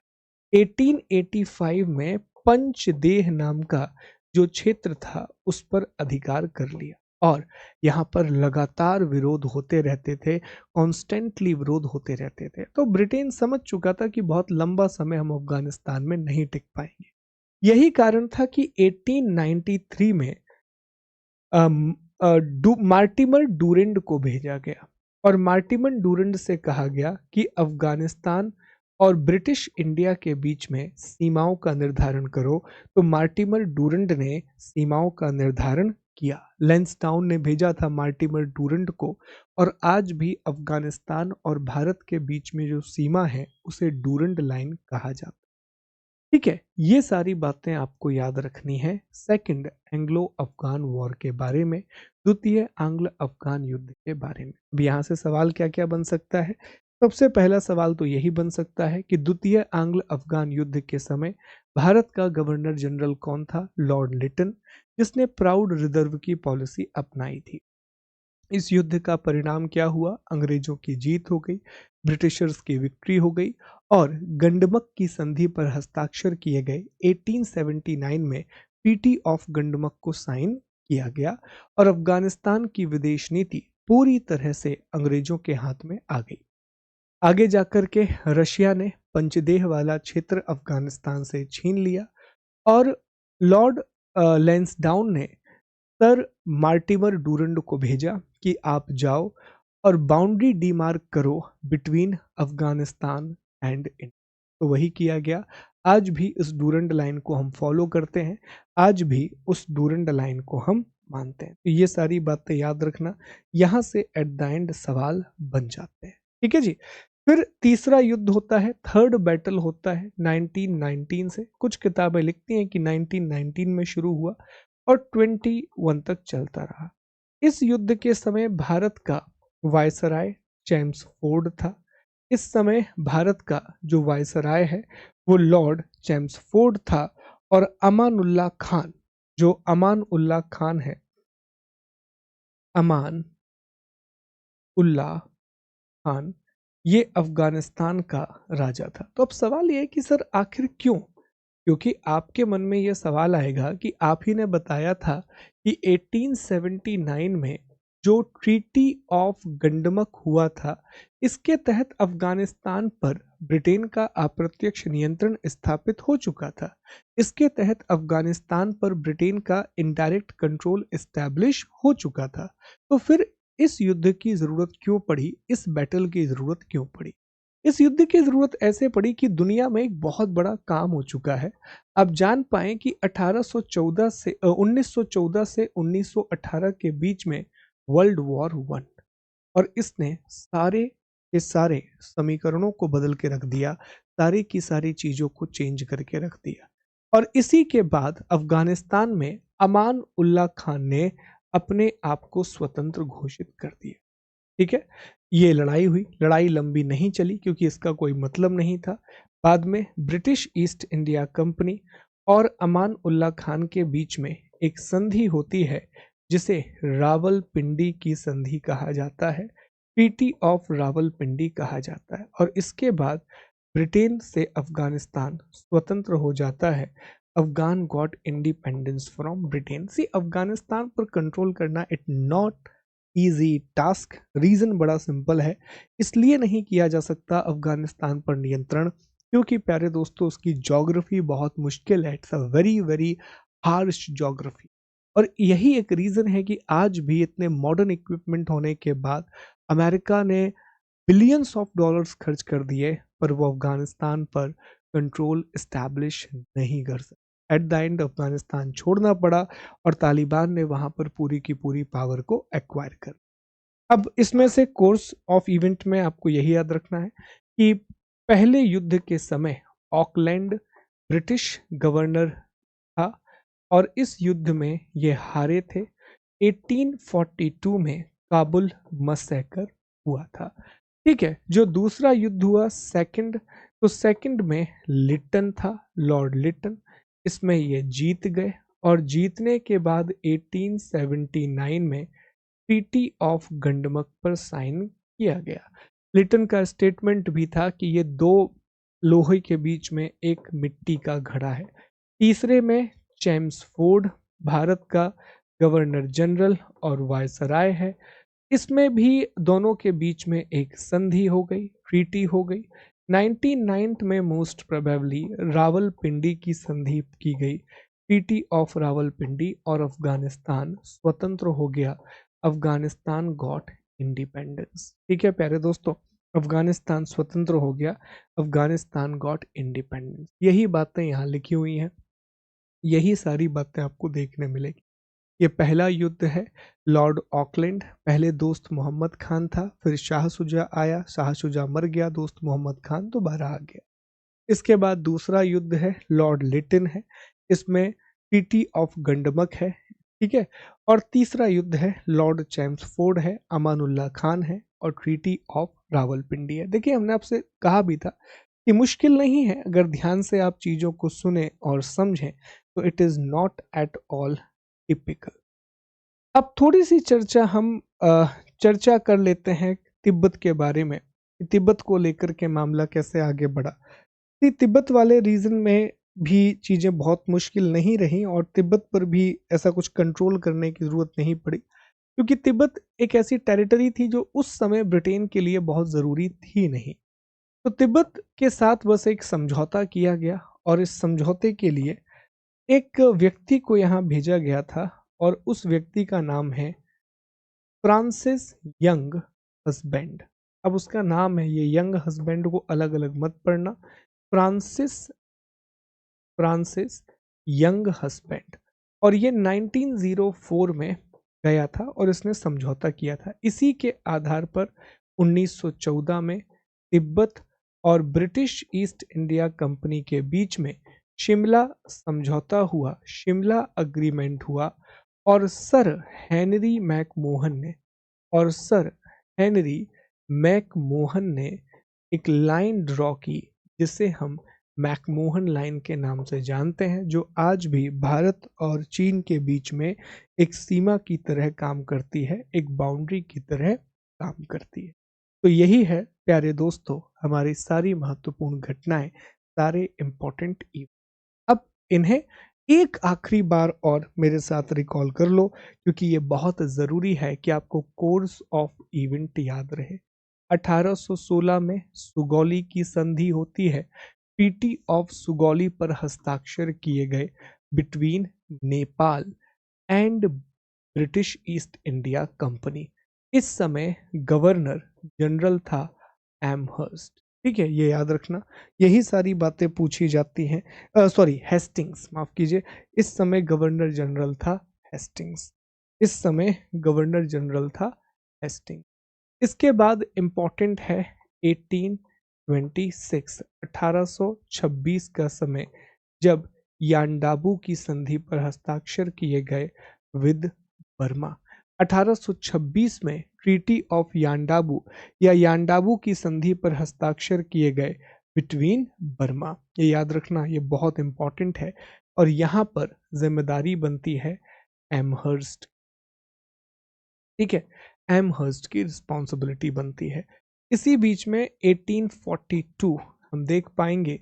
Speaker 1: 1885 में पंचदेह नाम का जो क्षेत्र था उस पर अधिकार कर लिया और यहाँ पर लगातार विरोध होते रहते थे, कॉन्स्टेंटली विरोध होते रहते थे। तो ब्रिटेन समझ चुका था कि बहुत लंबा समय हम अफगानिस्तान में नहीं टिक पाएंगे। यही कारण था कि 1893 में मार्टिमर डूरेंड को भेजा गया और मार्टिमर डूरेंड से कहा गया कि अफगानिस्तान और ब्रिटिश इंडिया के बीच में सीमाओं का निर्धारण करो। तो मार्टिमर डूरेंड ने सीमाओं का निर्धारण किया। लैंसडाउन ने भेजा था मार्टिमर डूरेंड को और आज भी अफगानिस्तान और भारत के बीच में जो सीमा है उसे डूरेंड लाइन कहा जाता है। ठीक है, ये सारी बातें आपको याद रखनी है सेकंड एंग्लो अफगान वॉर के बारे में, द्वितीय आंग्ल अफगान युद्ध के बारे में। अब यहाँ से सवाल क्या क्या बन सकता है? सबसे पहला सवाल तो यही बन सकता है कि द्वितीय आंग्ल अफगान युद्ध के समय भारत का गवर्नर जनरल कौन था? लॉर्ड लिटन, जिसने प्राउड रिजर्व की पॉलिसी अपनाई थी। इस युद्ध का परिणाम क्या हुआ? अंग्रेजों की जीत हो गई, ब्रिटिशर्स की विक्ट्री हो गई और गंडमक की संधि पर हस्ताक्षर किए गए 1879 में ट्रीटी ऑफ गंडमक को साइन किया गया और अफगानिस्तान की विदेश नीति पूरी तरह से अंग्रेजों के हाथ में आ गई। आगे जाकर के रशिया ने पंचदेह वाला क्षेत्र अफगानिस्तान से छीन लिया और लॉर्ड लैंसडाउन ने सर मार्टिमर डूरंड को भेजा कि आप जाओ और बाउंड्री डीमार्क करो बिटवीन अफगानिस्तान एंड इंडिया। तो वही किया गया। आज भी इस डूरंड लाइन को हम फॉलो करते हैं, आज भी उस डूरंड लाइन को हम मानते हैं। तो ये सारी बातें याद रखना, यहाँ से एट द एंड सवाल बन जाते हैं। ठीक है जी। फिर तीसरा युद्ध होता है, थर्ड बैटल होता है 1919 से। कुछ किताबें लिखती हैं कि 1919 में शुरू हुआ, और 21 तक चलता रहा। इस युद्ध के समय भारत का वायसराय जेम्स फोर्ड था। इस समय भारत का जो वायसराय है वो लॉर्ड जेम्स फोर्ड था, और अमानुल्लाह खान, जो अमान उल्लाह खान है, अमान उल्लाह खान, ये अफगानिस्तान का राजा था। तो अब सवाल ये है कि सर आखिर क्यों? क्योंकि आपके मन में यह सवाल आएगा कि आप ही ने बताया था कि 1879 में जो ट्रीटी ऑफ गंडमक हुआ था, इसके तहत अफगानिस्तान पर ब्रिटेन का अप्रत्यक्ष नियंत्रण स्थापित हो चुका था। इसके तहत अफगानिस्तान पर ब्रिटेन का इनडायरेक्ट कंट्रोल एस्टैब्लिश हो चुका था। तो फिर इस युद्ध की जरूरत क्यों पड़ी? इस बैटल की जरूरत क्यों पड़ी? इस युद्ध की जरूरत ऐसे पड़ी कि दुनिया में एक बहुत बड़ा काम हो चुका है। आप जान पाए कि 1914 से 1918 के बीच में वर्ल्ड वॉर 1, और इसने सारे के सारे समीकरणों को बदल के रख दिया, सारी की सारी चीजों को चेंज करके रख दिया। और इसी के बाद अफगानिस्तान में अमान उल्लाह खान ने अपने आप को स्वतंत्र घोषित कर दिया। ठीक है, ये लड़ाई हुई, लड़ाई लंबी नहीं चली क्योंकि इसका कोई मतलब नहीं था। बाद में ब्रिटिश ईस्ट इंडिया कंपनी और अमान उल्लाह खान के बीच में एक संधि होती है जिसे रावलपिंडी की संधि कहा जाता है, ट्रीटी ऑफ रावलपिंडी कहा जाता है। और इसके बाद ब्रिटेन से अफगानिस्तान स्वतंत्र हो जाता है। Afghan got independence from Britain. See, Afghanistan पर कंट्रोल करना it not easy task. Reason बड़ा सिंपल है, इसलिए नहीं किया जा सकता अफगानिस्तान पर नियंत्रण क्योंकि प्यारे दोस्तों उसकी ज्योग्राफी बहुत मुश्किल है। It's a very very harsh geography. और यही एक रीजन है कि आज भी इतने मॉडर्न इक्विपमेंट होने के बाद अमेरिका ने बिलियंस ऑफ डॉलर्स खर्च कर दिए, पर वो अफगानिस्तान पर कंट्रोल एस्टैब्लिश नहीं कर सके। एट द एंड अफगानिस्तान छोड़ना पड़ा और तालिबान ने वहां पर पूरी की पूरी पावर को एक्वायर कर। अब इसमें से कोर्स ऑफ इवेंट में आपको यही याद रखना है कि पहले युद्ध के समय ऑकलैंड ब्रिटिश गवर्नर था और इस युद्ध में ये हारे थे। 1842 में काबुल मसैकर हुआ था। ठीक है, जो दूसरा युद्ध हुआ सेकंड, तो सेकंड में लिटन था, लॉर्ड लिटन, इसमें ये जीत गए। और जीतने के बाद 1879 में ट्रीटी ऑफ गंडमक पर साइन किया गया। लिटन का स्टेटमेंट भी था कि ये दो लोहे के बीच में एक मिट्टी का घड़ा है। तीसरे में जेम्स फोर्ड भारत का गवर्नर जनरल और वायसराय है, इसमें भी दोनों के बीच में एक संधि हो गई, ट्रीटी हो गई। 1909 में मोस्ट प्रोबेबली रावलपिंडी की संधि की गई, ट्रीटी ऑफ रावलपिंडी, और अफगानिस्तान स्वतंत्र हो गया। Afghanistan got independence. ठीक है प्यारे दोस्तों, अफगानिस्तान स्वतंत्र हो गया, अफगानिस्तान गॉट इंडिपेंडेंस। यही बातें यहाँ लिखी हुई हैं, यही सारी बातें आपको देखने मिलेगी। ये पहला युद्ध है लॉर्ड ऑकलैंड। पहले दोस्त मोहम्मद खान था, फिर शाह शुजा आया, शाह शुजा मर गया, दोस्त मोहम्मद खान दोबारा आ गया। इसके बाद दूसरा युद्ध है लॉर्ड लिटन है, इसमें ट्रीटी ऑफ गंडमक है। ठीक है, और तीसरा युद्ध है लॉर्ड जेम्स फोर्ड है, अमानुल्लाह खान है, और ट्रीटी ऑफ रावलपिंडी है। देखिए हमने आपसे कहा भी था कि मुश्किल नहीं है, अगर ध्यान से आप चीज़ों को सुने और समझें तो it is not at all typical. अब थोड़ी सी चर्चा कर लेते हैं तिब्बत के बारे में, तिब्बत को लेकर के मामला कैसे आगे बढ़ा। तिब्बत वाले रीजन में भी चीज़ें बहुत मुश्किल नहीं रही और तिब्बत पर भी ऐसा कुछ कंट्रोल करने की ज़रूरत नहीं पड़ी क्योंकि तिब्बत एक ऐसी टेरिटरी थी जो उस समय ब्रिटेन के लिए बहुत ज़रूरी थी नहीं। तो तिब्बत के साथ बस एक समझौता किया गया और इस समझौते के लिए एक व्यक्ति को यहाँ भेजा गया था और उस व्यक्ति का नाम है फ्रांसिस यंग हस्बैंड। अब उसका नाम है, ये यंग हस्बैंड को अलग अलग मत पढ़ना, फ्रांसिस फ्रांसिस यंग हस्बैंड। और ये 1904 में गया था और इसने समझौता किया था। इसी के आधार पर 1914 में तिब्बत और ब्रिटिश ईस्ट इंडिया कंपनी के बीच में शिमला समझौता हुआ, शिमला अग्रीमेंट हुआ और सर हेनरी मैकमोहन ने और सर हेनरी मैकमोहन ने एक लाइन ड्रॉ की जिसे हम मैकमोहन लाइन के नाम से जानते हैं, जो आज भी भारत और चीन के बीच में एक सीमा की तरह काम करती है, एक बाउंड्री की तरह काम करती है। तो यही है प्यारे दोस्तों हमारी सारी महत्वपूर्ण घटनाएं, सारे इंपॉर्टेंट इवेंट। अब इन्हें एक आखिरी बार और मेरे साथ रिकॉल कर लो, क्योंकि ये बहुत ज़रूरी है कि आपको कोर्स ऑफ इवेंट याद रहे। 1816 में सुगौली की संधि होती है। ट्रीटी ऑफ सुगौली पर हस्ताक्षर किए गए between Nepal and British east India company. इस समय गवर्नर जनरल था एमहर्स्ट। ठीक है, ये याद रखना, यही सारी बातें पूछी जाती हैं। सॉरी, हेस्टिंग्स, माफ कीजिए। इस समय गवर्नर जनरल था हेस्टिंग्स। इस समय गवर्नर जनरल था हेस्टिंग्स। इसके बाद इंपॉर्टेंट है 1826, 1826 का समय, जब यांडाबू की संधि पर हस्ताक्षर किए गए विद बर्मा। 1826 में ट्रीटी ऑफ यांडाबू या यांडाबू की संधि पर हस्ताक्षर किए गए बिटवीन बर्मा। ये याद रखना, ये बहुत इंपॉर्टेंट है और यहाँ पर जिम्मेदारी बनती है एमहर्स्ट। ठीक है, एमहर्स्ट की रिस्पॉन्सिबिलिटी बनती है। इसी बीच में 1842 हम देख पाएंगे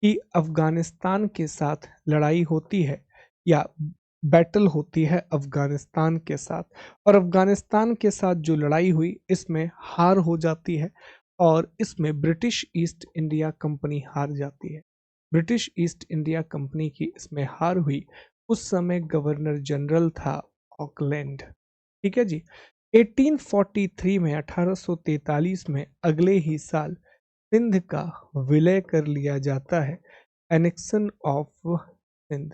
Speaker 1: कि अफगानिस्तान के साथ लड़ाई होती है या बैटल होती है अफगानिस्तान के साथ, और अफगानिस्तान के साथ जो लड़ाई हुई इसमें हार हो जाती है और इसमें ब्रिटिश ईस्ट इंडिया कंपनी हार जाती है। ब्रिटिश ईस्ट इंडिया कंपनी की इसमें हार हुई। उस समय गवर्नर जनरल था ऑकलैंड। ठीक है जी। 1843 में 1843 में अगले ही साल सिंध का विलय कर लिया जाता है, एनेक्शन ऑफ सिंध,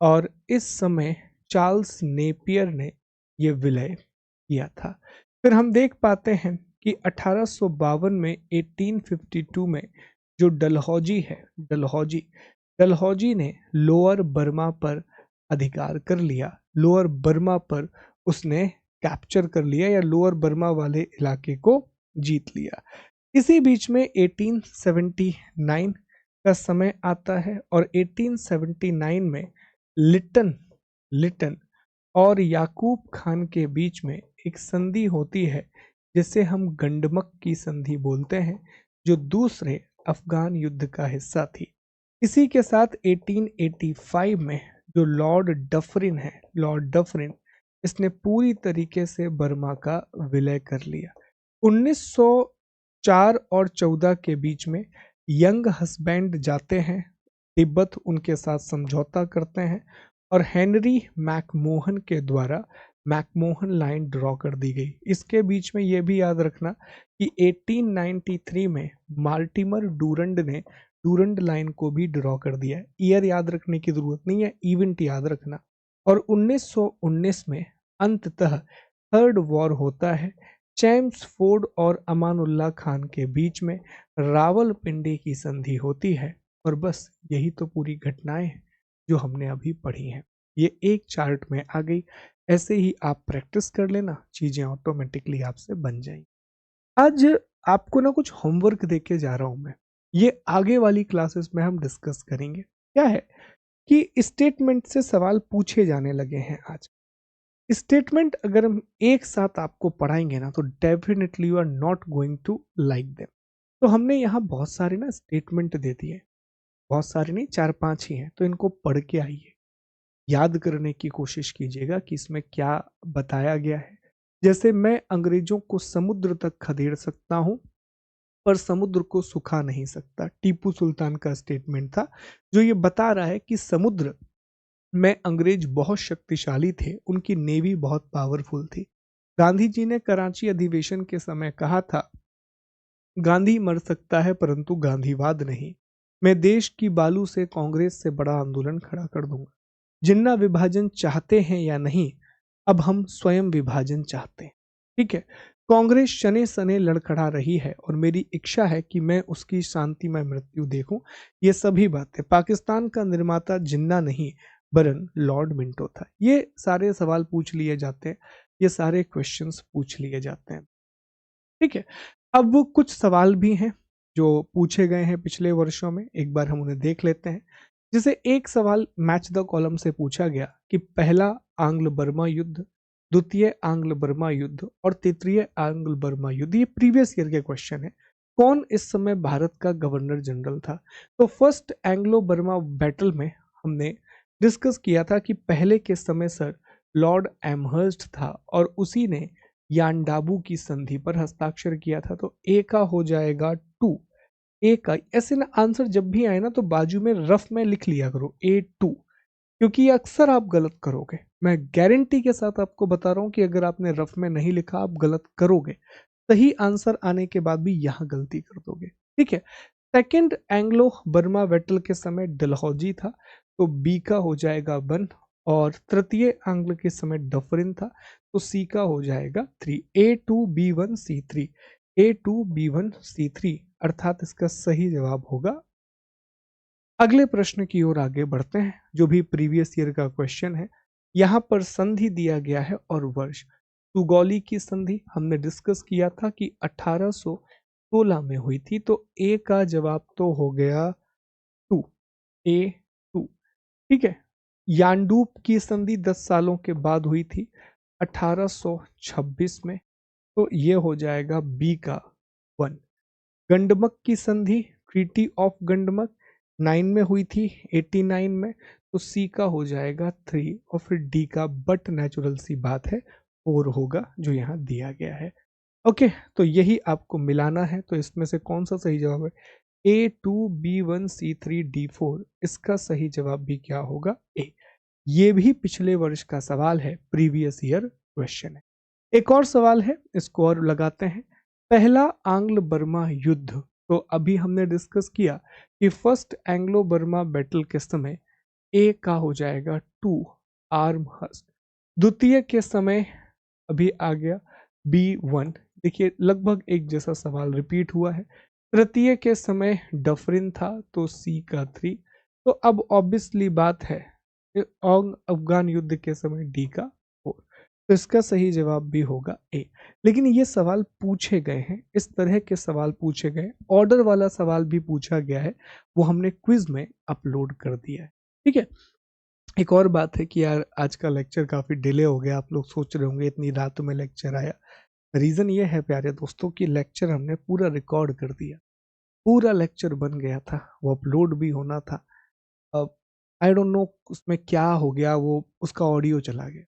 Speaker 1: और इस समय चार्ल्स नेपियर ने ये विलय किया था। फिर हम देख पाते हैं कि 1852 में 1852 में जो डलहौजी है, डलहौजी ने लोअर बर्मा पर अधिकार कर लिया। लोअर बर्मा पर उसने कैप्चर कर लिया या लोअर बर्मा वाले इलाके को जीत लिया। इसी बीच में 1879 का समय आता है और 1879 में लिटन और याकूब खान के बीच में एक संधि होती है जिसे हम गंडमक की संधि बोलते हैं, जो दूसरे अफगान युद्ध का हिस्सा थी। इसी के साथ 1885 में जो लॉर्ड डफरिन इसने पूरी तरीके से बर्मा का विलय कर लिया। 1904 और 14 के बीच में यंग हस्बैंड जाते हैं तिब्बत, उनके साथ समझौता करते हैं और हेनरी मैकमोहन के द्वारा मैकमोहन लाइन ड्रॉ कर दी गई। इसके बीच में यह भी याद रखना कि 1893 में मार्टिमर डूरंड ने डूरंड लाइन को भी ड्रॉ कर दिया। ईयर याद रखने की जरूरत नहीं है, इवेंट याद रखना। और 1919 में अंततः थर्ड वॉर होता है चैम्सफोर्ड और अमानुल्लाह खान के बीच में, रावलपिंडी की संधि होती है। और बस यही तो पूरी घटनाएं हैं जो हमने अभी पढ़ी हैं। ये एक चार्ट में आ गई, ऐसे ही आप प्रैक्टिस कर लेना, चीजें ऑटोमेटिकली आपसे बन जाएंगी। आज आपको ना कुछ होमवर्क देके जा रहा हूं मैं, ये आगे वाली क्लासेस में हम डिस्कस करेंगे। क्या है कि स्टेटमेंट से सवाल पूछे जाने लगे हैं आज। स्टेटमेंट अगर हम एक साथ आपको पढ़ाएंगे ना तो definitely you are not going to like them. तो हमने यहाँ बहुत सारे ना स्टेटमेंट दे दिए, बहुत सारे नहीं, 4-5 ही हैं, तो इनको पढ़ के आइए, याद करने की कोशिश कीजिएगा कि इसमें क्या बताया गया है। जैसे मैं अंग्रेजों को समुद्र तक खदेड़ सकता हूं पर समुद्र को सुखा नहीं सकता, टीपू सुल्तान का स्टेटमेंट था जो ये बता रहा है कि समुद्र में अंग्रेज बहुत शक्तिशाली थे, उनकी नेवी बहुत पावरफुल थी। गांधी जी ने कराची अधिवेशन के समय कहा था, गांधी मर सकता है परंतु गांधीवाद नहीं। मैं देश की बालू से कांग्रेस से बड़ा आंदोलन खड़ा कर दूंगा। जिन्ना विभाजन चाहते हैं या नहीं, अब हम स्वयं विभाजन चाहते हैं। ठीक है, कांग्रेस शने सने लड़खड़ा रही है और मेरी इच्छा है कि मैं उसकी शांतिमय मृत्यु देखूं। ये सभी बातें पाकिस्तान का निर्माता जिन्ना नहीं वरन लॉर्ड मिंटो था। ये सारे सवाल पूछ लिए जाते हैं, ये सारे क्वेश्चंस पूछ लिए जाते हैं। ठीक है, अब कुछ सवाल भी हैं जो पूछे गए हैं पिछले वर्षों में, एक बार हम उन्हें देख लेते हैं। जैसे एक सवाल मैच द कॉलम से पूछा गया कि पहला आंग्ल बर्मा युद्ध, द्वितीय आंग्ल बर्मा युद्ध और तृतीय आंग्ल बर्मा युद्ध, ये प्रीवियस ईयर के क्वेश्चन है, कौन इस समय भारत का गवर्नर जनरल था। तो फर्स्ट एंग्लो बर्मा बैटल में हमने डिस्कस किया था कि पहले के समय सर लॉर्ड एमहर्स्ट था और उसी ने यानडाबू की संधि पर हस्ताक्षर किया था। तो ए का हो जाएगा 2। ए का ऐसे ना आंसर जब भी आए ना तो बाजू में रफ में लिख लिया करो A2, क्योंकि ये अक्सर आप गलत करोगे। मैं गारंटी के साथ आपको बता रहा हूं कि अगर आपने रफ में नहीं लिखा आप गलत करोगे, सही आंसर आने के बाद भी यहां गलती कर दोगे। ठीक है, सेकेंड एंग्लो बर्मा बैटल के समय डलहौजी था, तो बी का हो जाएगा 1। और तृतीय आंग्ल के समय डफरिन था, तो सी का हो जाएगा 3। A2B1C3, A2B1C3 अर्थात इसका सही जवाब होगा। अगले प्रश्न की ओर आगे बढ़ते हैं, जो भी प्रीवियस ईयर का क्वेश्चन है। यहां पर संधि दिया गया है और वर्ष सुगौली की संधि हमने डिस्कस किया था कि 1816 में हुई थी, तो ए का जवाब तो हो गया 2, A2। ठीक है, यानडूब की संधि 10 सालों के बाद हुई थी 1826 में, तो ये हो जाएगा बी का 1। गंडमक की संधि ट्रीटी ऑफ गंडमक 9 में हुई थी 89 में, तो सी का हो जाएगा 3 और फिर डी का बट नेचुरल सी बात है 4 होगा जो यहाँ दिया गया है। ओके, तो यही आपको मिलाना है, तो इसमें से कौन सा सही जवाब है। A2B1C3D4, इसका सही जवाब भी क्या होगा, ए। ये भी पिछले वर्ष का सवाल है, प्रीवियस ईयर क्वेश्चन है। एक और सवाल है, इसको और लगाते हैं। पहला आंग्ल बर्मा युद्ध, तो अभी हमने डिस्कस किया कि फर्स्ट एंग्लो बर्मा बैटल के समय ए का हो जाएगा 2 आर्म हस्ट, द्वितीय के समय अभी आ गया B1। देखिए लगभग एक जैसा सवाल रिपीट हुआ है। तृतीय के समय डफरिन था, तो सी का 3। तो अब ऑब्वियसली बात है अफगान युद्ध के समय डी का 4, तो इसका सही जवाब भी होगा ए। लेकिन ये सवाल पूछे गए हैं, इस तरह के सवाल पूछे गए, ऑर्डर वाला सवाल भी पूछा गया है, वो हमने क्विज में अपलोड कर दिया है। ठीक है, एक और बात है कि यार आज का लेक्चर काफ़ी डिले हो गया। आप लोग सोच रहे होंगे इतनी रात में लेक्चर आया। रीज़न ये है प्यारे दोस्तों कि लेक्चर हमने पूरा रिकॉर्ड कर दिया, पूरा लेक्चर बन गया था, वो अपलोड भी होना था। अब आई डोंट नो उसमें क्या हो गया, वो उसका ऑडियो चला गया,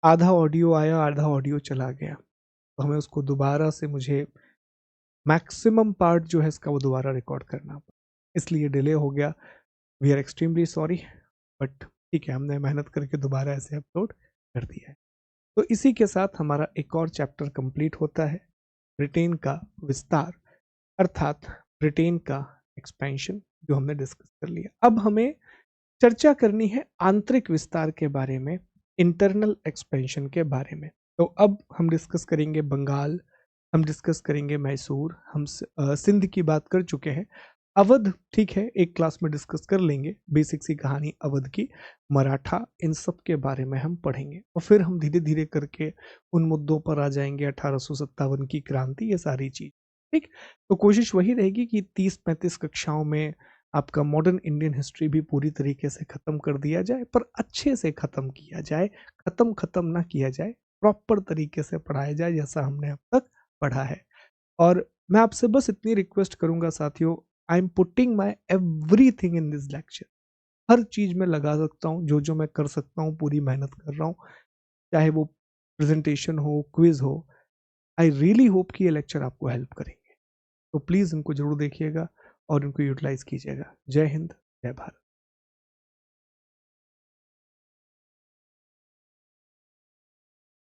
Speaker 1: आधा ऑडियो आया आधा ऑडियो चला गया, तो हमें उसको दोबारा से मुझे मैक्सिमम पार्ट जो है इसका वो दोबारा रिकॉर्ड करना पड़ा, इसलिए डिले हो गया। We are extremely sorry, but ठीक है, हमने मेहनत करके दोबारा ऐसे अपलोड कर दिया है। तो इसी के साथ हमारा एक और चैप्टर कंप्लीट होता है, ब्रिटेन का विस्तार, अर्थात ब्रिटेन का एक्सपेंशन, जो हमने डिस्कस कर लिया। अब हमें चर्चा करनी है आंतरिक विस्तार के बारे में, इंटरनल एक्सपेंशन के बारे में। तो अब हम डिस्कस करेंगे बंगाल, हम डिस्कस करेंगे मैसूर, हम सिंध की बात कर चुके हैं, अवध ठीक है एक क्लास में डिस्कस कर लेंगे, बेसिक सी कहानी अवध की, मराठा, इन सब के बारे में हम पढ़ेंगे और फिर हम धीरे धीरे करके उन मुद्दों पर आ जाएंगे, 1857 की क्रांति, ये सारी चीज। ठीक, तो कोशिश वही रहेगी कि 30-35 कक्षाओं में आपका मॉडर्न इंडियन हिस्ट्री भी पूरी तरीके से खत्म कर दिया जाए, पर अच्छे से खत्म किया जाए, खत्म ना किया जाए, प्रॉपर तरीके से पढ़ाया जाए जैसा हमने अब तक पढ़ा है। और मैं आपसे बस इतनी रिक्वेस्ट करूंगा साथियों, I am putting my everything in this lecture, हर चीज में लगा सकता हूँ, जो जो मैं कर सकता हूँ पूरी मेहनत कर रहा हूँ, चाहे वो प्रेजेंटेशन हो, क्विज हो। आई रियली होप कि ये लेक्चर आपको हेल्प करेंगे, तो प्लीज़ इनको जरूर देखिएगा और इनको यूटिलाइज कीजिएगा। जय हिंद, जय भारत।